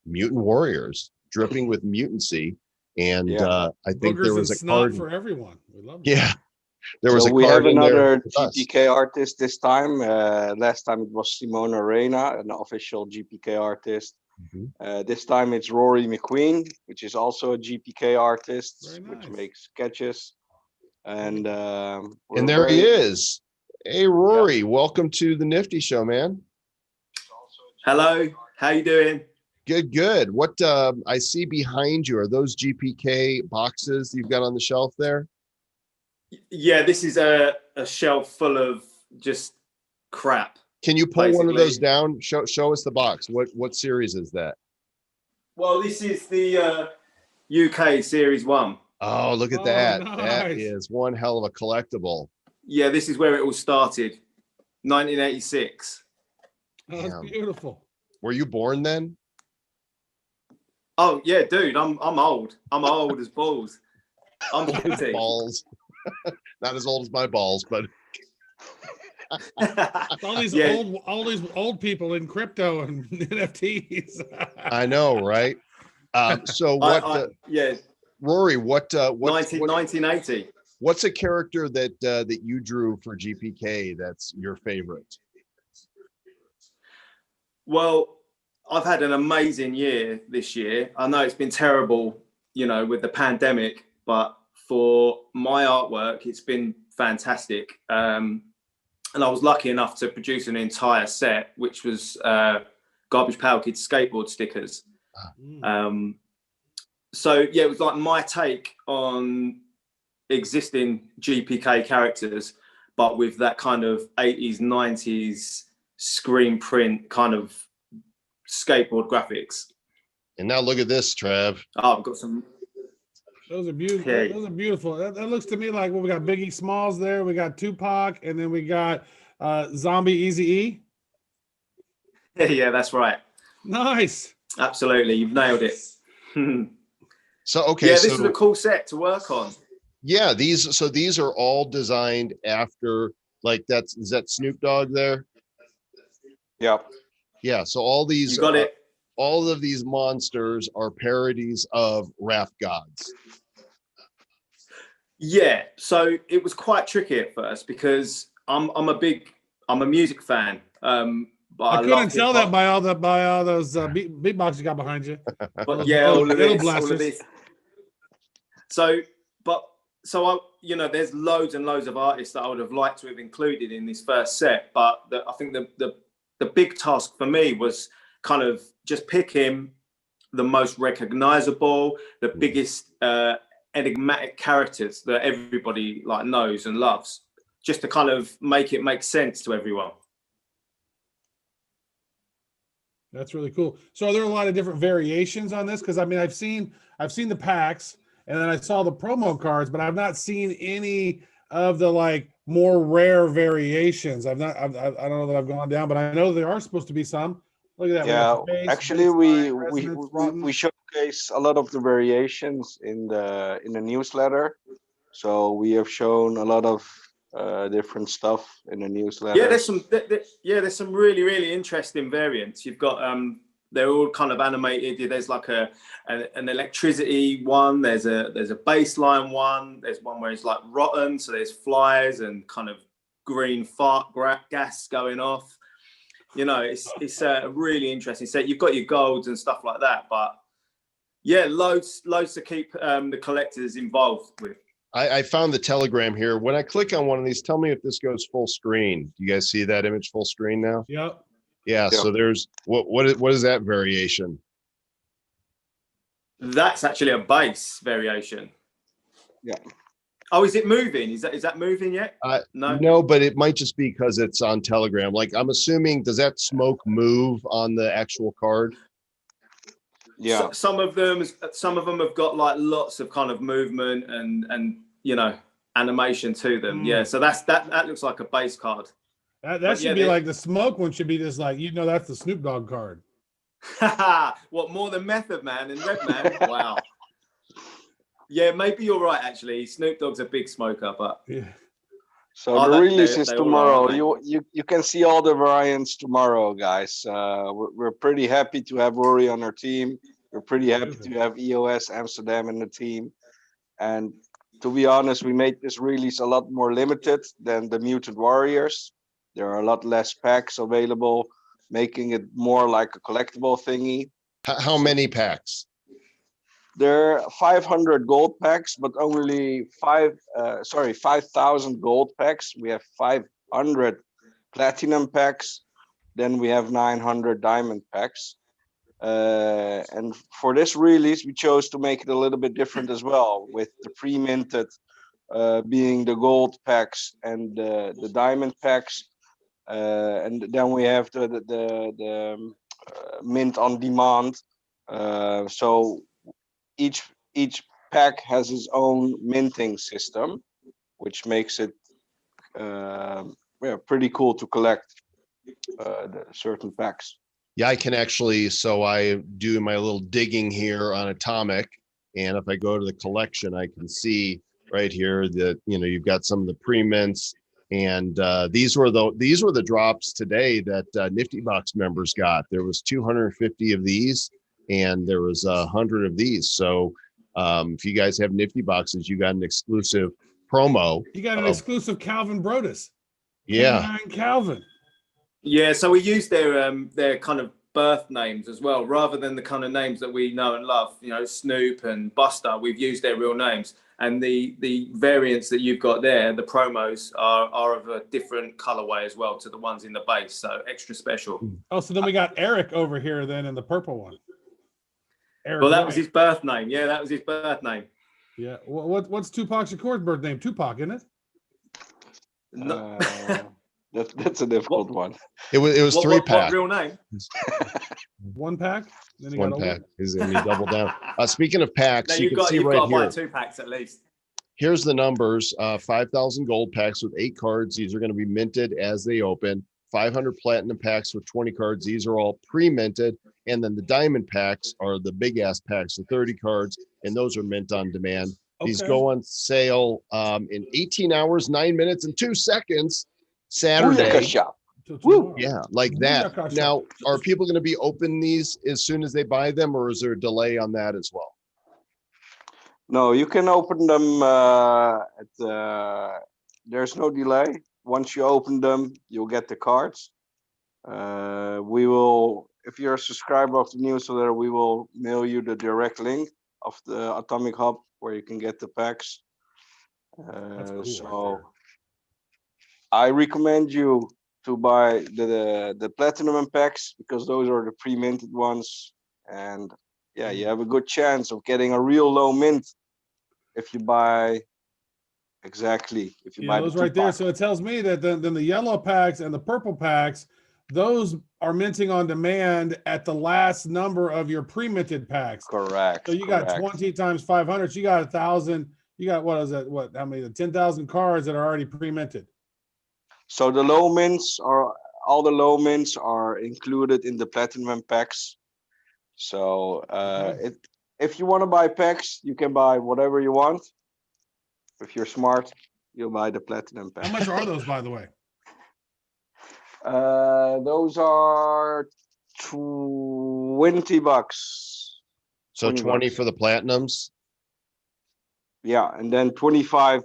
mutant warriors dripping with mutancy. And I think there was a card for everyone. We love it. Yeah. There was we have another GPK artist this time. Last time it was Simone Arena, an official GPK artist. This time it's Rory McQueen, which is also a GPK artist, which makes sketches. And there he is. Hey, Rory, welcome to the Nifty Show, man. Hello, how you doing? Good. What I see behind you, are those GPK boxes you've got on the shelf there? Yeah, this is a shelf full of just crap. Can you pull one of those down? Show us the box. What series is that? Well, this is the UK Series 1. Oh, look at that. Nice. That is one hell of a collectible. Yeah, this is where it all started. 1986. Oh, that's beautiful. Were you born then? Oh yeah, dude, I'm old. I'm old as balls. I'm 50. Balls. Not as old as my balls, but all these old people in crypto and NFTs. I know, right? So what? Yeah, Rory, what's 1980. What's a character that you drew for GPK that's your favorite? Well, I've had an amazing year this year. I know it's been terrible, you know, with the pandemic, but for my artwork, it's been fantastic. And I was lucky enough to produce an entire set, which was Garbage Pail Kids skateboard stickers. So yeah, it was like my take on existing GPK characters, but with that kind of 80s, 90s screen print kind of skateboard graphics. And now look at this, Trav. Oh, I've got some. Those are beautiful. Yeah. Those are beautiful. That looks to me like, well, we got Biggie Smalls there. We got Tupac, and then we got Zombie Eazy-E. Yeah, that's right. Nice. Absolutely, you've nailed it. So okay, yeah, this is a cool set to work on. Yeah, these are all designed after, like, is that Snoop Dogg there? Yeah. Yeah, so all these You got it. All of these monsters are parodies of rap gods. Yeah, so it was quite tricky at first because I'm a music fan. But I couldn't tell that by all those beatbox you got behind you. But yeah, all of blasters. this. So I, you know, there's loads and loads of artists that I would have liked to have included in this first set, but I think the big task for me was kind of just picking the most recognizable, the biggest enigmatic characters that everybody like knows and loves, just to kind of make it make sense to everyone. That's really cool. So are there a lot of different variations on this? Because I mean, I've seen the packs, and then I saw the promo cards, but I've not seen any of the like more rare variations. I don't know that I've gone down, but I know there are supposed to be some. Look at that. Yeah, actually, we showcase a lot of the variations in the newsletter. So we have shown a lot of different stuff in the newsletter. Yeah, there's some really, really interesting variants. You've got they're all kind of animated. There's like an electricity one. There's a baseline one. There's one where it's like rotten. So there's flies and kind of green fart gas going off. You know, it's a really interesting set. You've got your golds and stuff like that, but yeah, loads to keep the collectors involved with. I found the Telegram here. When I click on one of these, tell me if this goes full screen. You guys see that image full screen now? Yep. Yeah. So there's what is that variation? That's actually a base variation. Yeah. Oh, is it moving? Is that moving yet? No, but it might just be because it's on Telegram. Like, I'm assuming, does that smoke move on the actual card? Yeah. So, some of them have got like lots of kind of movement and you know, animation to them. Yeah. So that looks like a base card. That should be like the smoke one should be just like, you know, that's the Snoop Dogg card. What, more than Method Man and Redman? Wow. Yeah, maybe you're right. Actually, Snoop Dogg's a big smoker, but yeah. So the release is tomorrow. You can see all the variants tomorrow, guys. We're pretty happy to have Rory on our team. We're pretty happy to have EOS Amsterdam in the team. And to be honest, we made this release a lot more limited than the Mutant Warriors. There are a lot less packs available, making it more like a collectible thingy. How many packs? There are 500 gold packs, but only 5,000 gold packs. We have 500 platinum packs. Then we have 900 diamond packs. And for this release, we chose to make it a little bit different as well, with the pre-minted being the gold packs and the diamond packs. And then we have the mint on demand. So each pack has its own minting system, which makes it pretty cool to collect the certain packs. Yeah, I can actually, so I do my little digging here on Atomic, and if I go to the collection, I can see right here that, you know, you've got some of the pre-mints, and these were the drops today that Nifty Box members got. There was 250 of these, and there was 100 of these. So if you guys have Nifty Boxes, you got an exclusive promo. You got an exclusive Calvin Brodus. Yeah. Calvin. Yeah, so we use their kind of birth names as well, rather than the kind of names that we know and love. You know, Snoop and Buster. We've used their real names, and the variants that you've got there, the promos are of a different colorway as well to the ones in the base, so extra special. Oh, so then we got Eric over here then in the purple one. Eric well, that White. was his birth name. Yeah, that was his birth name. Yeah. What's Tupac Shakur's birth name? Tupac, isn't it? No. That's a difficult one. It was 3-pack. What real name? 1-pack. Then he 1-pack. Is he double down? Speaking of packs, No, you can see right got to buy here. 2 packs at least. Here's the numbers: 5,000 gold packs with 8 cards. These are going to be minted as they open. 500 platinum packs with 20 cards. These are all pre-minted, and then the diamond packs are the big ass packs of 30 cards, and those are mint on demand. These go on sale in 18 hours, 9 minutes, and 2 seconds. Saturday. Woo. Yeah, like that. Now, are people going to be open these as soon as they buy them, or is there a delay on that as well? No, you can open them there's no delay. Once you open them, you'll get the cards. We will, if you're a subscriber of the newsletter, we will mail you the direct link of the Atomic Hub where you can get the packs. So I recommend you to buy the platinum packs, because those are the pre-minted ones, and yeah, you have a good chance of getting a real low mint if you buy buy those right there. So it tells me that then the yellow packs and the purple packs, those are minting on demand at the last number of your pre-minted packs. Correct. So you got 20 times 500. So you got 1,000. You got, what is that? What? How many? 10,000 cards that are already pre-minted. So the low mints all the low mints are included in the platinum packs. So if you want to buy packs, you can buy whatever you want. If you're smart, you'll buy the platinum pack. How much are those, by the way? Those are $20. So 20 for the platinums. Yeah, and then $25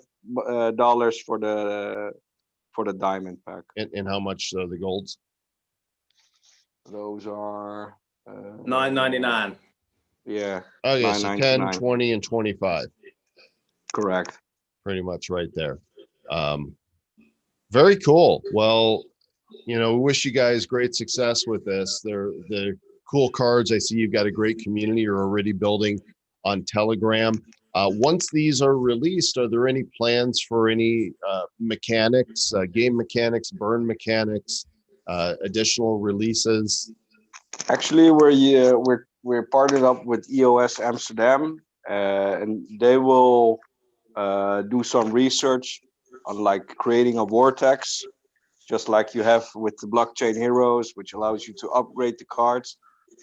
for the diamond pack. And how much the golds? Those are $9.99. Yeah. Okay, so 10, 20, and 25. Correct. Pretty much right there. Very cool. Well, you know, we wish you guys great success with this. They're cool cards. I see you've got a great community you're already building on Telegram. Once these are released, are there any plans for any mechanics, game mechanics, burn mechanics, additional releases? Actually, we're partnered up with EOS Amsterdam, and they will do some research on like creating a vortex, just like you have with the Blockchain Heroes, which allows you to upgrade the cards.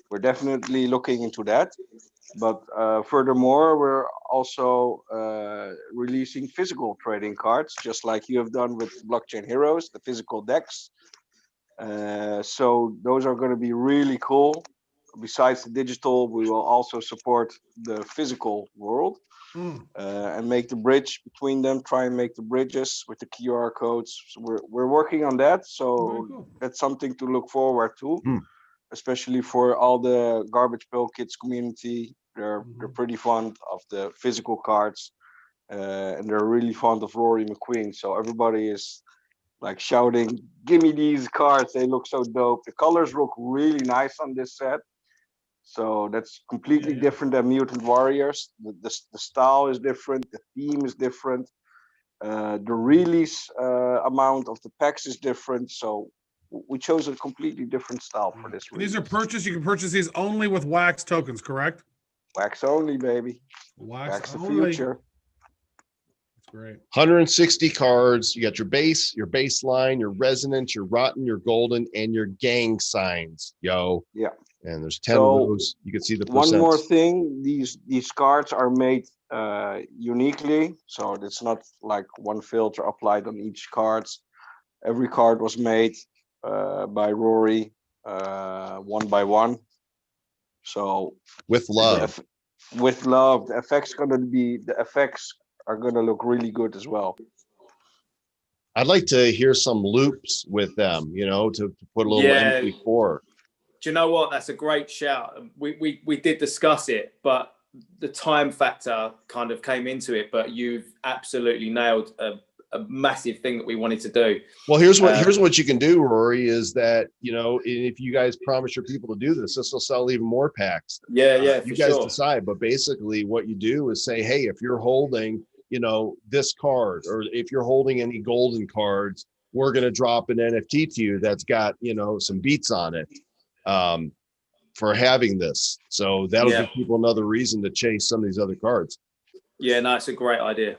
We're definitely looking into that. But furthermore, we're also releasing physical trading cards, just like you have done with Blockchain Heroes, the physical decks. So those are going to be really cool. Besides the digital, we will also support the physical world and make the bridge between them, try and make the bridges with the QR codes. So we're working on that. So that's something to look forward to. Especially for all the Garbage Pail Kids community. They're pretty fond of the physical cards, and they're really fond of Rory McQueen. So everybody is like shouting, "Give me these cards! They look so dope." The colors look really nice on this set. So that's completely different than Mutant Warriors. The style is different. The theme is different. The release amount of the packs is different. So we chose a completely different style for this. These are purchased. You can purchase these only with wax tokens, correct? Wax only, baby. Wax the only. future. Great. 160 cards. You got your base, your baseline, your resonance, your rotten, your golden, and your gang signs. Yo. Yeah. And there's 10 of those. You can see the percents. One more thing, these cards are made uniquely, so it's not like one filter applied on each card. Every card was made by Rory, one by one. So with love. With love, the effects are gonna look really good as well. I'd like to hear some loops with them, you know, to put a little MP4. Do you know what? That's a great shout. We did discuss it, but the time factor kind of came into it. But you've absolutely nailed a massive thing that we wanted to do. Well, here's what you can do, Rory, is that, you know, if you guys promise your people to do this will sell even more packs. Yeah, you guys decide. But basically, what you do is say, hey, if you're holding, you know, this card, or if you're holding any golden cards, we're going to drop an NFT to you that's got, you know, some beats on it. For having this, so that'll give people another reason to chase some of these other cards. Yeah, no, it's a great idea.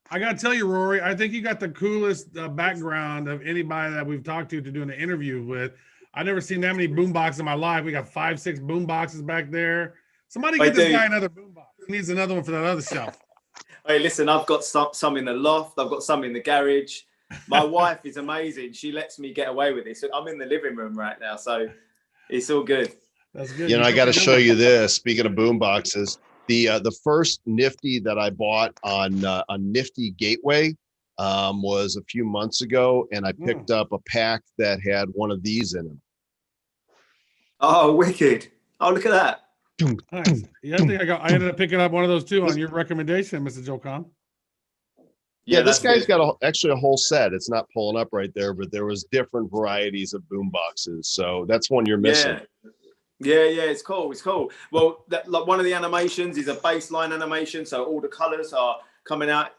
I gotta tell you, Rory, I think you got the coolest background of anybody that we've talked to doing an interview with. I've never seen that many boom boxes in my life. We got 5, 6 boom boxes back there. Somebody get this guy another boom box. He needs another one for that other shelf. Hey, listen, I've got some in the loft. I've got some in the garage. My wife is amazing. She lets me get away with it. So I'm in the living room right now, so it's all good. That's good. You know, I got to show you this. Speaking of boom boxes, the first Nifty that I bought on Nifty Gateway was a few months ago, and I picked up a pack that had one of these in them. Oh, wicked! Oh, look at that. Nice. Yeah, I ended up picking up one of those too on your recommendation, Mr. Joe Khan. Yeah, this guy's got actually a whole set. It's not pulling up right there, but there was different varieties of boom boxes. So that's one you're missing. Yeah, it's cool. It's cool. Well, like one of the animations is a baseline animation, so all the colors are coming out.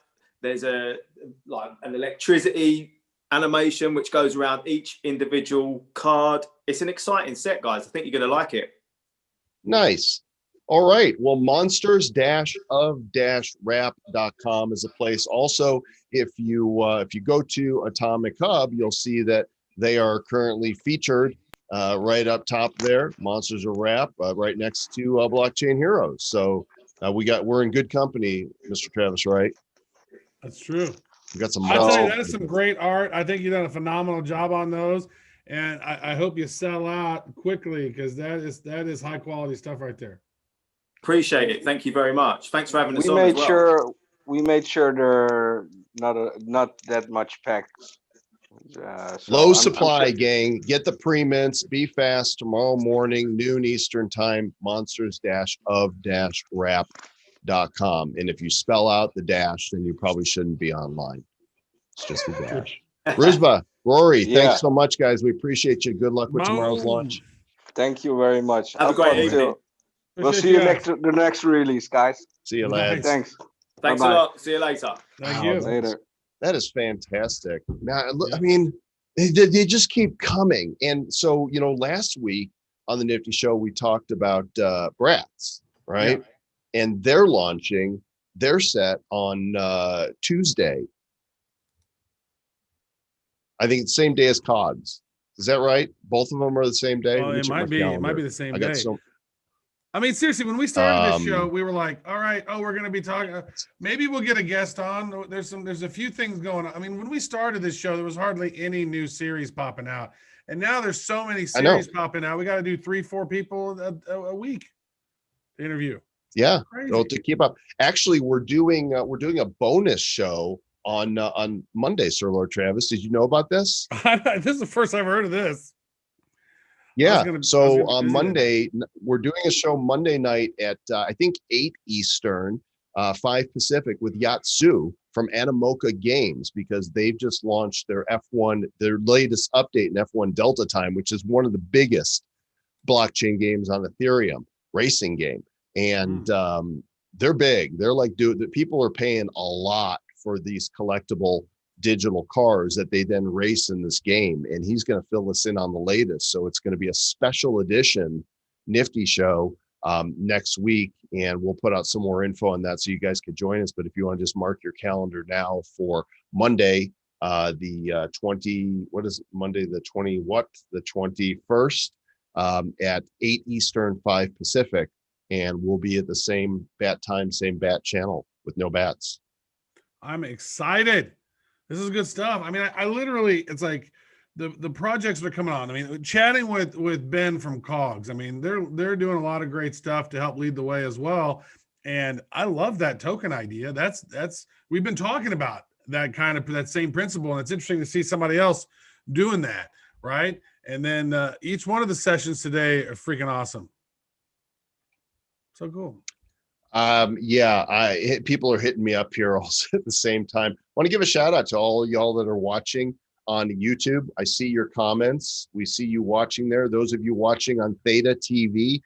There's an electricity animation which goes around each individual card. It's an exciting set, guys. I think you're going to like it. Nice. All right. Well, monsters-of-rap.com is a place. Also, if you go to Atomic Hub, you'll see that they are currently featured right up top there. Monsters of Rap, right next to Blockchain Heroes. So we're in good company, Mr. Travis, right? That's true. We got some. I tell you, that is some great art. I think you've done a phenomenal job on those, and I hope you sell out quickly, because that is high quality stuff right there. Appreciate it. Thank you very much. Thanks for having us on as well. We made sure there not that much packs. Low supply, gang. Get the pre-mints. Be fast tomorrow morning, noon Eastern time. Monsters-of-rap.com. And if you spell out the dash, then you probably shouldn't be online. It's just the dash. Ruzba, Rory, thanks so much, guys. We appreciate you. Good luck with tomorrow's launch. Thank you very much. Have a great evening. We'll see you the next release, guys. See you, lads. Thanks. Thanks a lot. See you later. Thank you. Later. That is fantastic. Now, I mean, they just keep coming. And so, you know, last week on the Nifty Show, we talked about Bratz, right? Yeah. And they're launching their set on Tuesday. I think it's the same day as KOGS. Is that right? Both of them are the same day? Well, it might be the same day. I mean, seriously, when we started this show, we were like, all right, we're going to be talking. Maybe we'll get a guest on. There's a few things going on. I mean, when we started this show, there was hardly any new series popping out. And now there's so many series popping out. We got to do 3-4 people a week to interview. Yeah, to keep up. Actually, we're doing a bonus show on Monday, Sir Lord Travis. Did you know about this? This is the first I've heard of this. Yeah. So on Monday, we're doing a show Monday night at I think 8 Eastern, 5 Pacific, with Yatsu from Animoca Games, because they've just launched their latest update in F1 Delta Time, which is one of the biggest blockchain games on Ethereum, racing game. And they're big. They're like, people are paying a lot for these collectible digital cars that they then race in this game. And he's going to fill us in on the latest. So it's going to be a special edition Nifty Show next week, and we'll put out some more info on that so you guys could join us. But if you want to just mark your calendar now for Monday, the 21st at 8 Eastern, 5 Pacific, and we'll be at the same bat time, same bat channel with no bats. I'm excited. This is good stuff. I mean, I literally, it's like the projects that are coming on. I mean, chatting with Ben from KOGS. I mean, they're doing a lot of great stuff to help lead the way as well. And I love that token idea. That's we've been talking about that same principle, and it's interesting to see somebody else doing that, right? And then each one of the sessions today are freaking awesome. So cool. People are hitting me up here also at the same time. I want to give a shout out to all y'all that are watching on YouTube. I see your comments. We see you watching there. Those of you watching on Theta TV,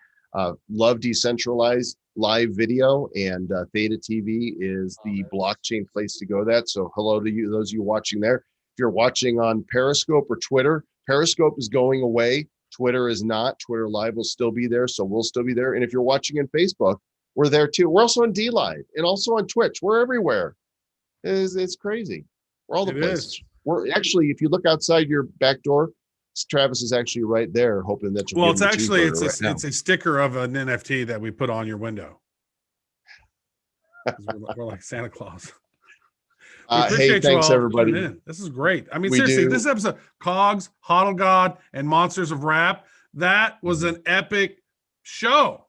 love decentralized live video, and Theta TV is the blockchain place to go. So hello to you, those of you watching there. If you're watching on Periscope or Twitter, Periscope is going away. Twitter is not. Twitter Live will still be there, so we'll still be there. And if you're watching on Facebook, we're there too. We're also on DLive and also on Twitch. We're everywhere. It's crazy. We're all the places. We're actually, if you look outside your back door, Travis is actually right there, hoping that you'll. Well, it's actually it's a sticker of an NFT that we put on your window. We're like Santa Claus. Hey, thanks everybody. This is great. I mean, seriously, this episode, KOGS, HODLGod, and Monsters of Rap, that was an epic show.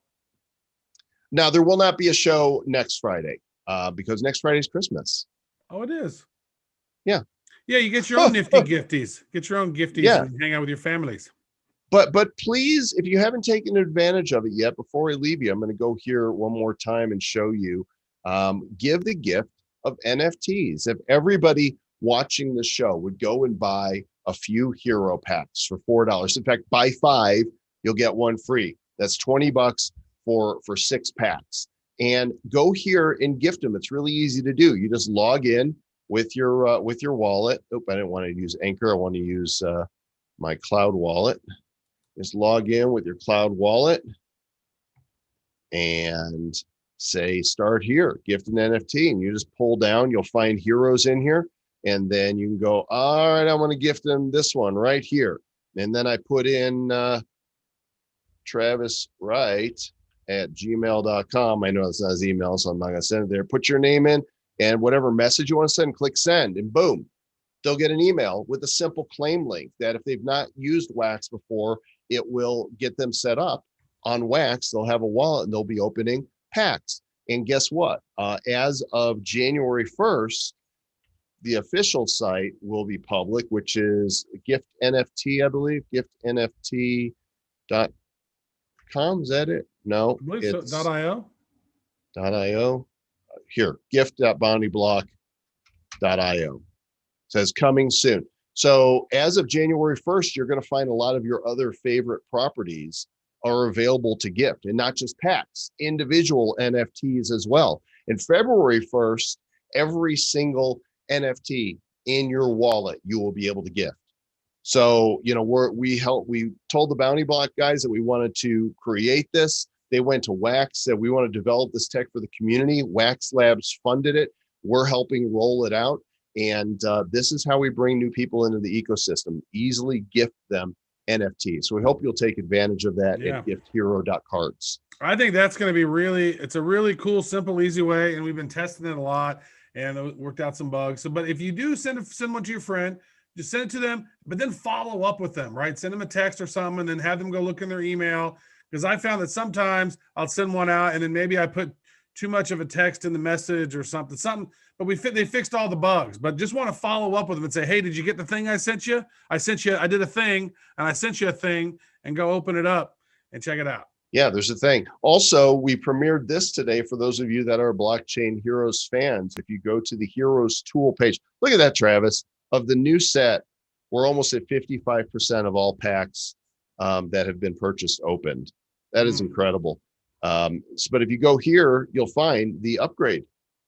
Now, there will not be a show next Friday because next Friday is Christmas. Oh, it is? Yeah. Yeah, you get your own nifty gifties. Get your own gifties and hang out with your families. But please, if you haven't taken advantage of it yet, before I leave you, I'm going to go here one more time and show you. Give the gift of NFTs. If everybody watching the show would go and buy a few hero packs for $4. In fact, buy 5, you'll get one free. That's $20 for 6 packs. And go here and gift them. It's really easy to do. You just log in with your wallet. Oh, I didn't want to use Anchor. I want to use my cloud wallet. Just log in with your cloud wallet and say start here, gift an NFT, and you just pull down. You'll find heroes in here, and then you can go, all right, I want to gift them this one right here. And then I put in Travis Wright at gmail.com. I know it's not his email, so I'm not going to send it there. Put your name in and whatever message you want to send, click send, and boom, they'll get an email with a simple claim link that if they've not used Wax before, it will get them set up on Wax. They'll have a wallet and they'll be opening packs. And guess what? As of January 1st, the official site will be public, which is Gift NFT, I believe, giftnft.com. Is that it? No, it's .io. .io. Here, gift.boundyblock.io. It says coming soon. So as of January 1st, you're going to find a lot of your other favorite properties are available to gift, and not just packs, individual NFTs as well. And February 1st, every single NFT in your wallet, you will be able to gift. So, you know, we told the Bounty Block guys that we wanted to create this. They went to Wax, said we want to develop this tech for the community. Wax Labs funded it. We're helping roll it out. And this is how we bring new people into the ecosystem, easily gift them NFTs. So we hope you'll take advantage of that at gifthero.cards. I think that's going to be it's a really cool, simple, easy way. And we've been testing it a lot and it worked out some bugs. So, but if you do send one to your friend, just send it to them, but then follow up with them, right? Send them a text or something and then have them go look in their email. Because I found that sometimes I'll send one out and then maybe I put too much of a text in the message or something, but they fixed all the bugs, but just want to follow up with them and say, hey, did you get the thing I sent you? I did a thing and I sent you a thing, and go open it up and check it out. Yeah, there's a thing. Also, we premiered this today for those of you that are Blockchain Heroes fans. If you go to the Heroes tool page, look at that, Travis. Of the new set, we're almost at 55% of all packs that have been purchased opened. That is incredible. But if you go here, you'll find the upgrade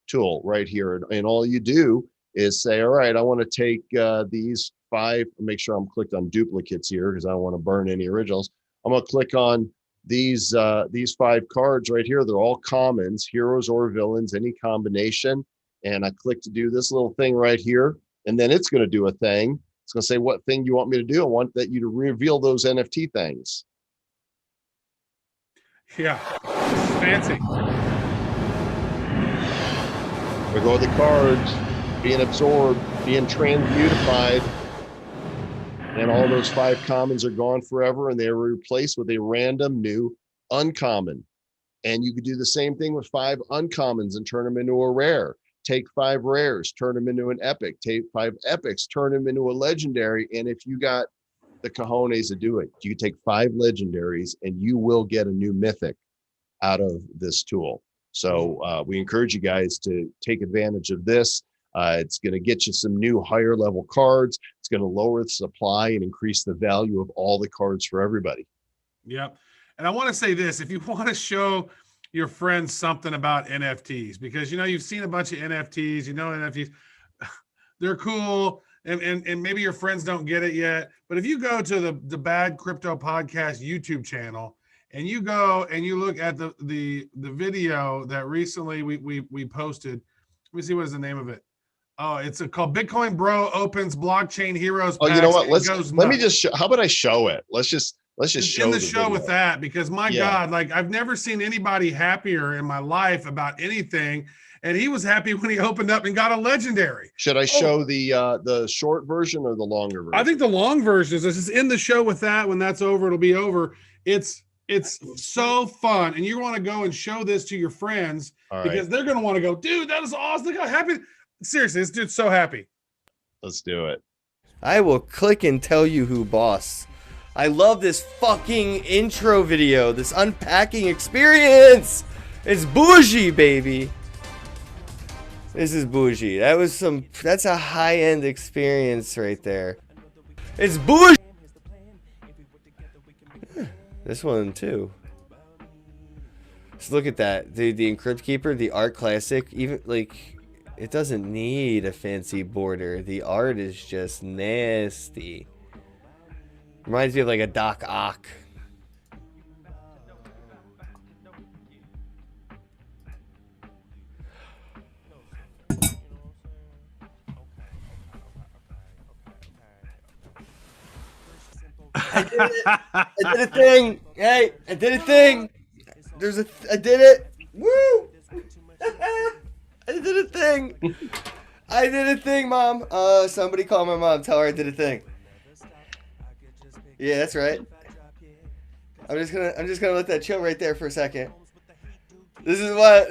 tool right here. And all you do is say, all right, I want to take these 5, make sure I'm clicked on duplicates here because I don't want to burn any originals. I'm going to click on these 5 cards right here, they're all commons, heroes or villains, any combination. And I click to do this little thing right here, and then it's going to do a thing. It's going to say what thing you want me to do. I want that you to reveal those NFT things. Yeah, fancy. There go the cards being absorbed, being transmutified, and all those 5 commons are gone forever, and they are replaced with a random new uncommon. And you could do the same thing with 5 uncommons and turn them into a rare. Take 5 rares, turn them into an epic. Take 5 epics, turn them into a legendary. And if you got the cojones to do it, you can take 5 legendaries and you will get a new mythic out of this tool. So we encourage you guys to take advantage of this. It's going to get you some new higher level cards. It's going to lower the supply and increase the value of all the cards for everybody. Yep. And I want to say this, if you want to show your friends something about NFTs, because, you know, you've seen a bunch of NFTs, you know, NFTs, they're cool. And maybe your friends don't get it yet. But if you go to the Bad Crypto Podcast YouTube channel and you go and you look at the video that recently we posted, let me see, what is the name of it? Oh, it's called Bitcoin Bro Opens Blockchain Heroes. Oh, you know what? Let me just show. How about I show it? Let's just show the show with that, because my God, like, I've never seen anybody happier in my life about anything. And he was happy when he opened up and got a legendary. Should I show the short version or the longer version? I think the long version is just in the show with that. When that's over, it'll be over. It's so fun. And you want to go and show this to your friends, because they're going to want to go, dude, that is awesome. Look how happy. Seriously, this dude's so happy. Let's do it. I will click and tell you who boss. I love this fucking intro video, this unpacking experience. It's bougie, baby. This is bougie. That's a high-end experience right there. It's bougie. This one too. Just look at that. The Encrypt Keeper, the art classic, even like, it doesn't need a fancy border. The art is just nasty. Reminds me of like a Doc Ock. I did it. I did a thing. Hey, I did a thing. I did it. Woo! I did a thing. I did a thing, Mom. Somebody call my mom. Tell her I did a thing. Yeah, that's right. I'm just gonna let that chill right there for a second. This is why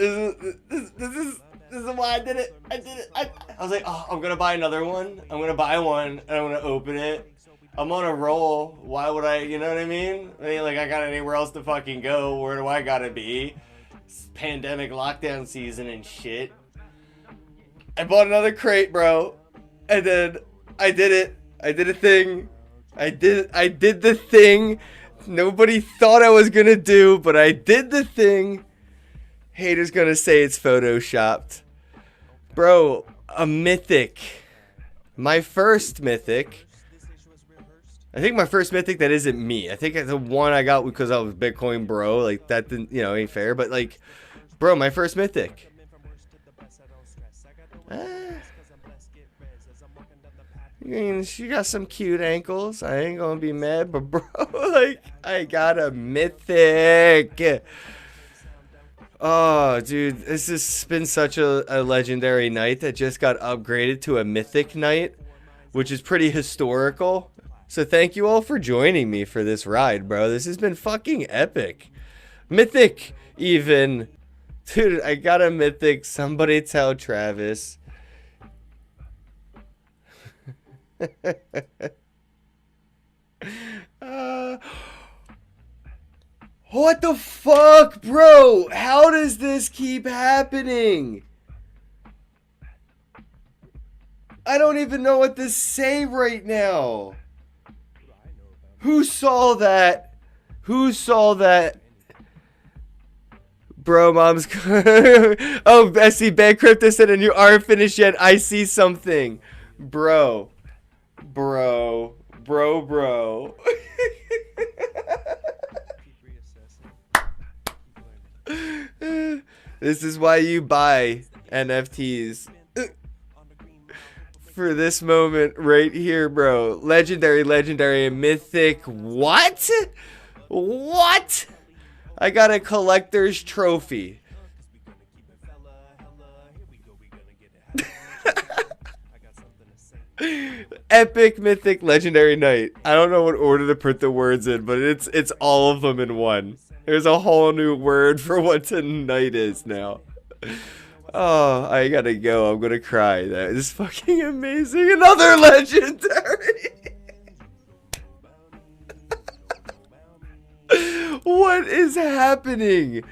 I did it. I did it. I was like, oh, I'm gonna buy another one. I'm gonna buy one and I'm gonna open it. I'm on a roll. Why would I? You know what I mean? I mean, like, I got anywhere else to fucking go. Where do I gotta be? It's pandemic lockdown season and shit. I bought another crate, bro. And then I did it. I did a thing. I did the thing nobody thought I was gonna do, but I did the thing. Haters gonna say it's photoshopped. Bro, a mythic. My first mythic. I think my first mythic that isn't me. I think the one I got because I was Bitcoin Bro. Like, that didn't, ain't fair. But, like, bro, my first mythic. She got some cute ankles. I ain't gonna be mad, but bro, like, I got a mythic. Oh, dude, this has been such a legendary night that just got upgraded to a mythic night, which is pretty historical. So thank you all for joining me for this ride, bro. This has been fucking epic. Mythic, even. Dude, I got a mythic. Somebody tell Travis. What the fuck, bro? How does this keep happening? I don't even know what to say right now. Who saw that? Who saw that? Bro, mom's... Oh, I see Bad Crypto said, and you aren't finished yet. I see something. Bro. This is why you buy NFTs. For this moment right here, bro. Legendary, legendary, mythic. What? What? I got a collector's trophy. Epic, mythic, legendary knight. I don't know what order to put the words in, but it's all of them in one. There's a whole new word for what a knight is now. Oh, I gotta go. I'm gonna cry. That is fucking amazing. Another legendary. What is happening?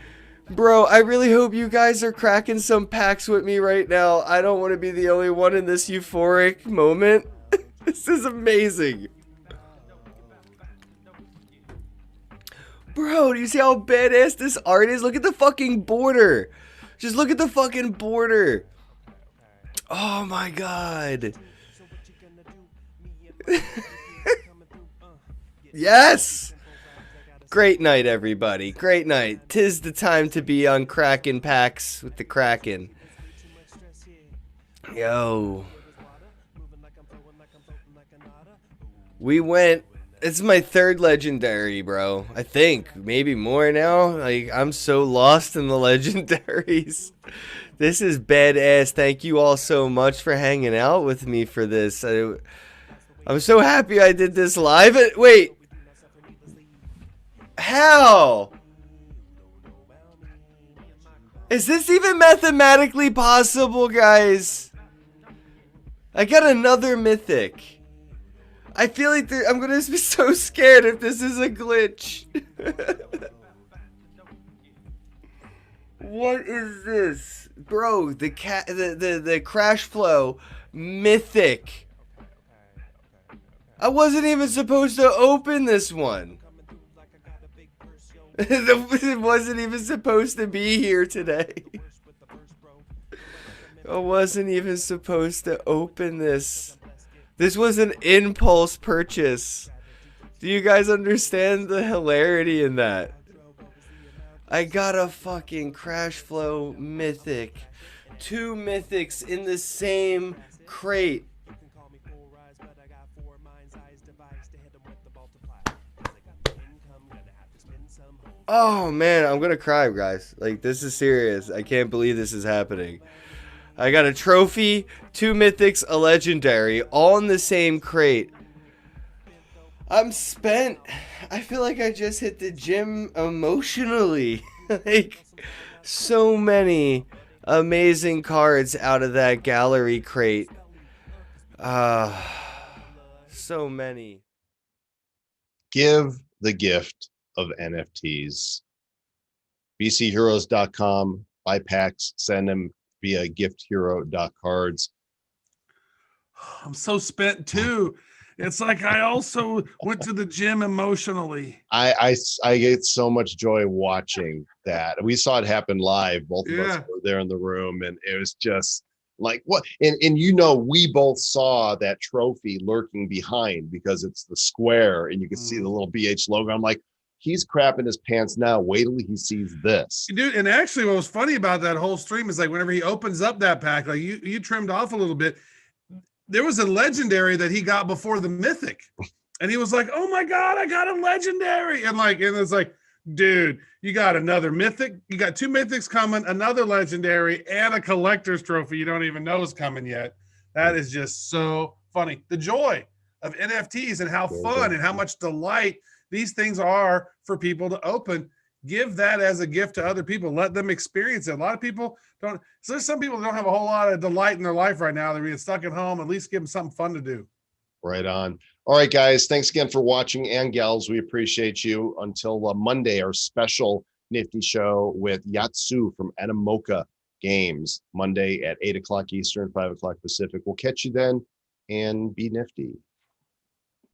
Bro, I really hope you guys are cracking some packs with me right now. I don't want to be the only one in this euphoric moment. This is amazing. Bro, do you see how badass this art is? Look at the fucking border. Just look at the fucking border. Oh my god. Yes! Great night, everybody. Great night. 'Tis the time to be on Kraken packs with the Kraken. Yo. We went... It's my third legendary, bro. I think. Maybe more now. Like, I'm so lost in the legendaries. This is badass. Thank you all so much for hanging out with me for this. I'm so happy I did this live. Wait. How? Is this even mathematically possible, guys? I got another mythic. I feel like I'm gonna be so scared if this is a glitch. What is this? Bro, the crash flow mythic. I wasn't even supposed to open this one. It wasn't even supposed to be here today. I wasn't even supposed to open this. This was an impulse purchase. Do you guys understand the hilarity in that? I got a fucking crash flow mythic. 2 mythics in the same crate. Oh man, I'm gonna cry, guys. Like, this is serious. I can't believe this is happening. I got a trophy, 2 mythics, a legendary, all in the same crate. I'm spent. I feel like I just hit the gym emotionally. Like, so many amazing cards out of that gallery crate. So many. Give the gift of NFTs. bcheroes.com. Buy packs. Send them via gifthero.cards. I'm so spent too. It's like I also went to the gym emotionally. I get so much joy watching that. We saw it happen live. Both of us were there in the room, and it was just like, what? And you know, we both saw that trophy lurking behind because it's the square, and you can see the little BH logo. I'm like, he's crapping his pants now. Wait till he sees this. Dude, and actually what was funny about that whole stream is like whenever he opens up that pack, like you trimmed off a little bit, there was a legendary that he got before the mythic. And he was like, oh my God, I got a legendary. And it's like, dude, you got another mythic. You got 2 mythics coming, another legendary, and a collector's trophy you don't even know is coming yet. That is just so funny. The joy of NFTs and how fun and how much delight these things are for people to open. Give that as a gift to other people. Let them experience it. A lot of people don't. So there's some people that don't have a whole lot of delight in their life right now. They're being stuck at home. At least give them something fun to do. Right on. All right, guys. Thanks again for watching, and gals. We appreciate you. Until Monday, our special Nifty Show with Yatsu from Animoca Games. Monday at 8 o'clock Eastern, 5 o'clock Pacific. We'll catch you then, and be nifty.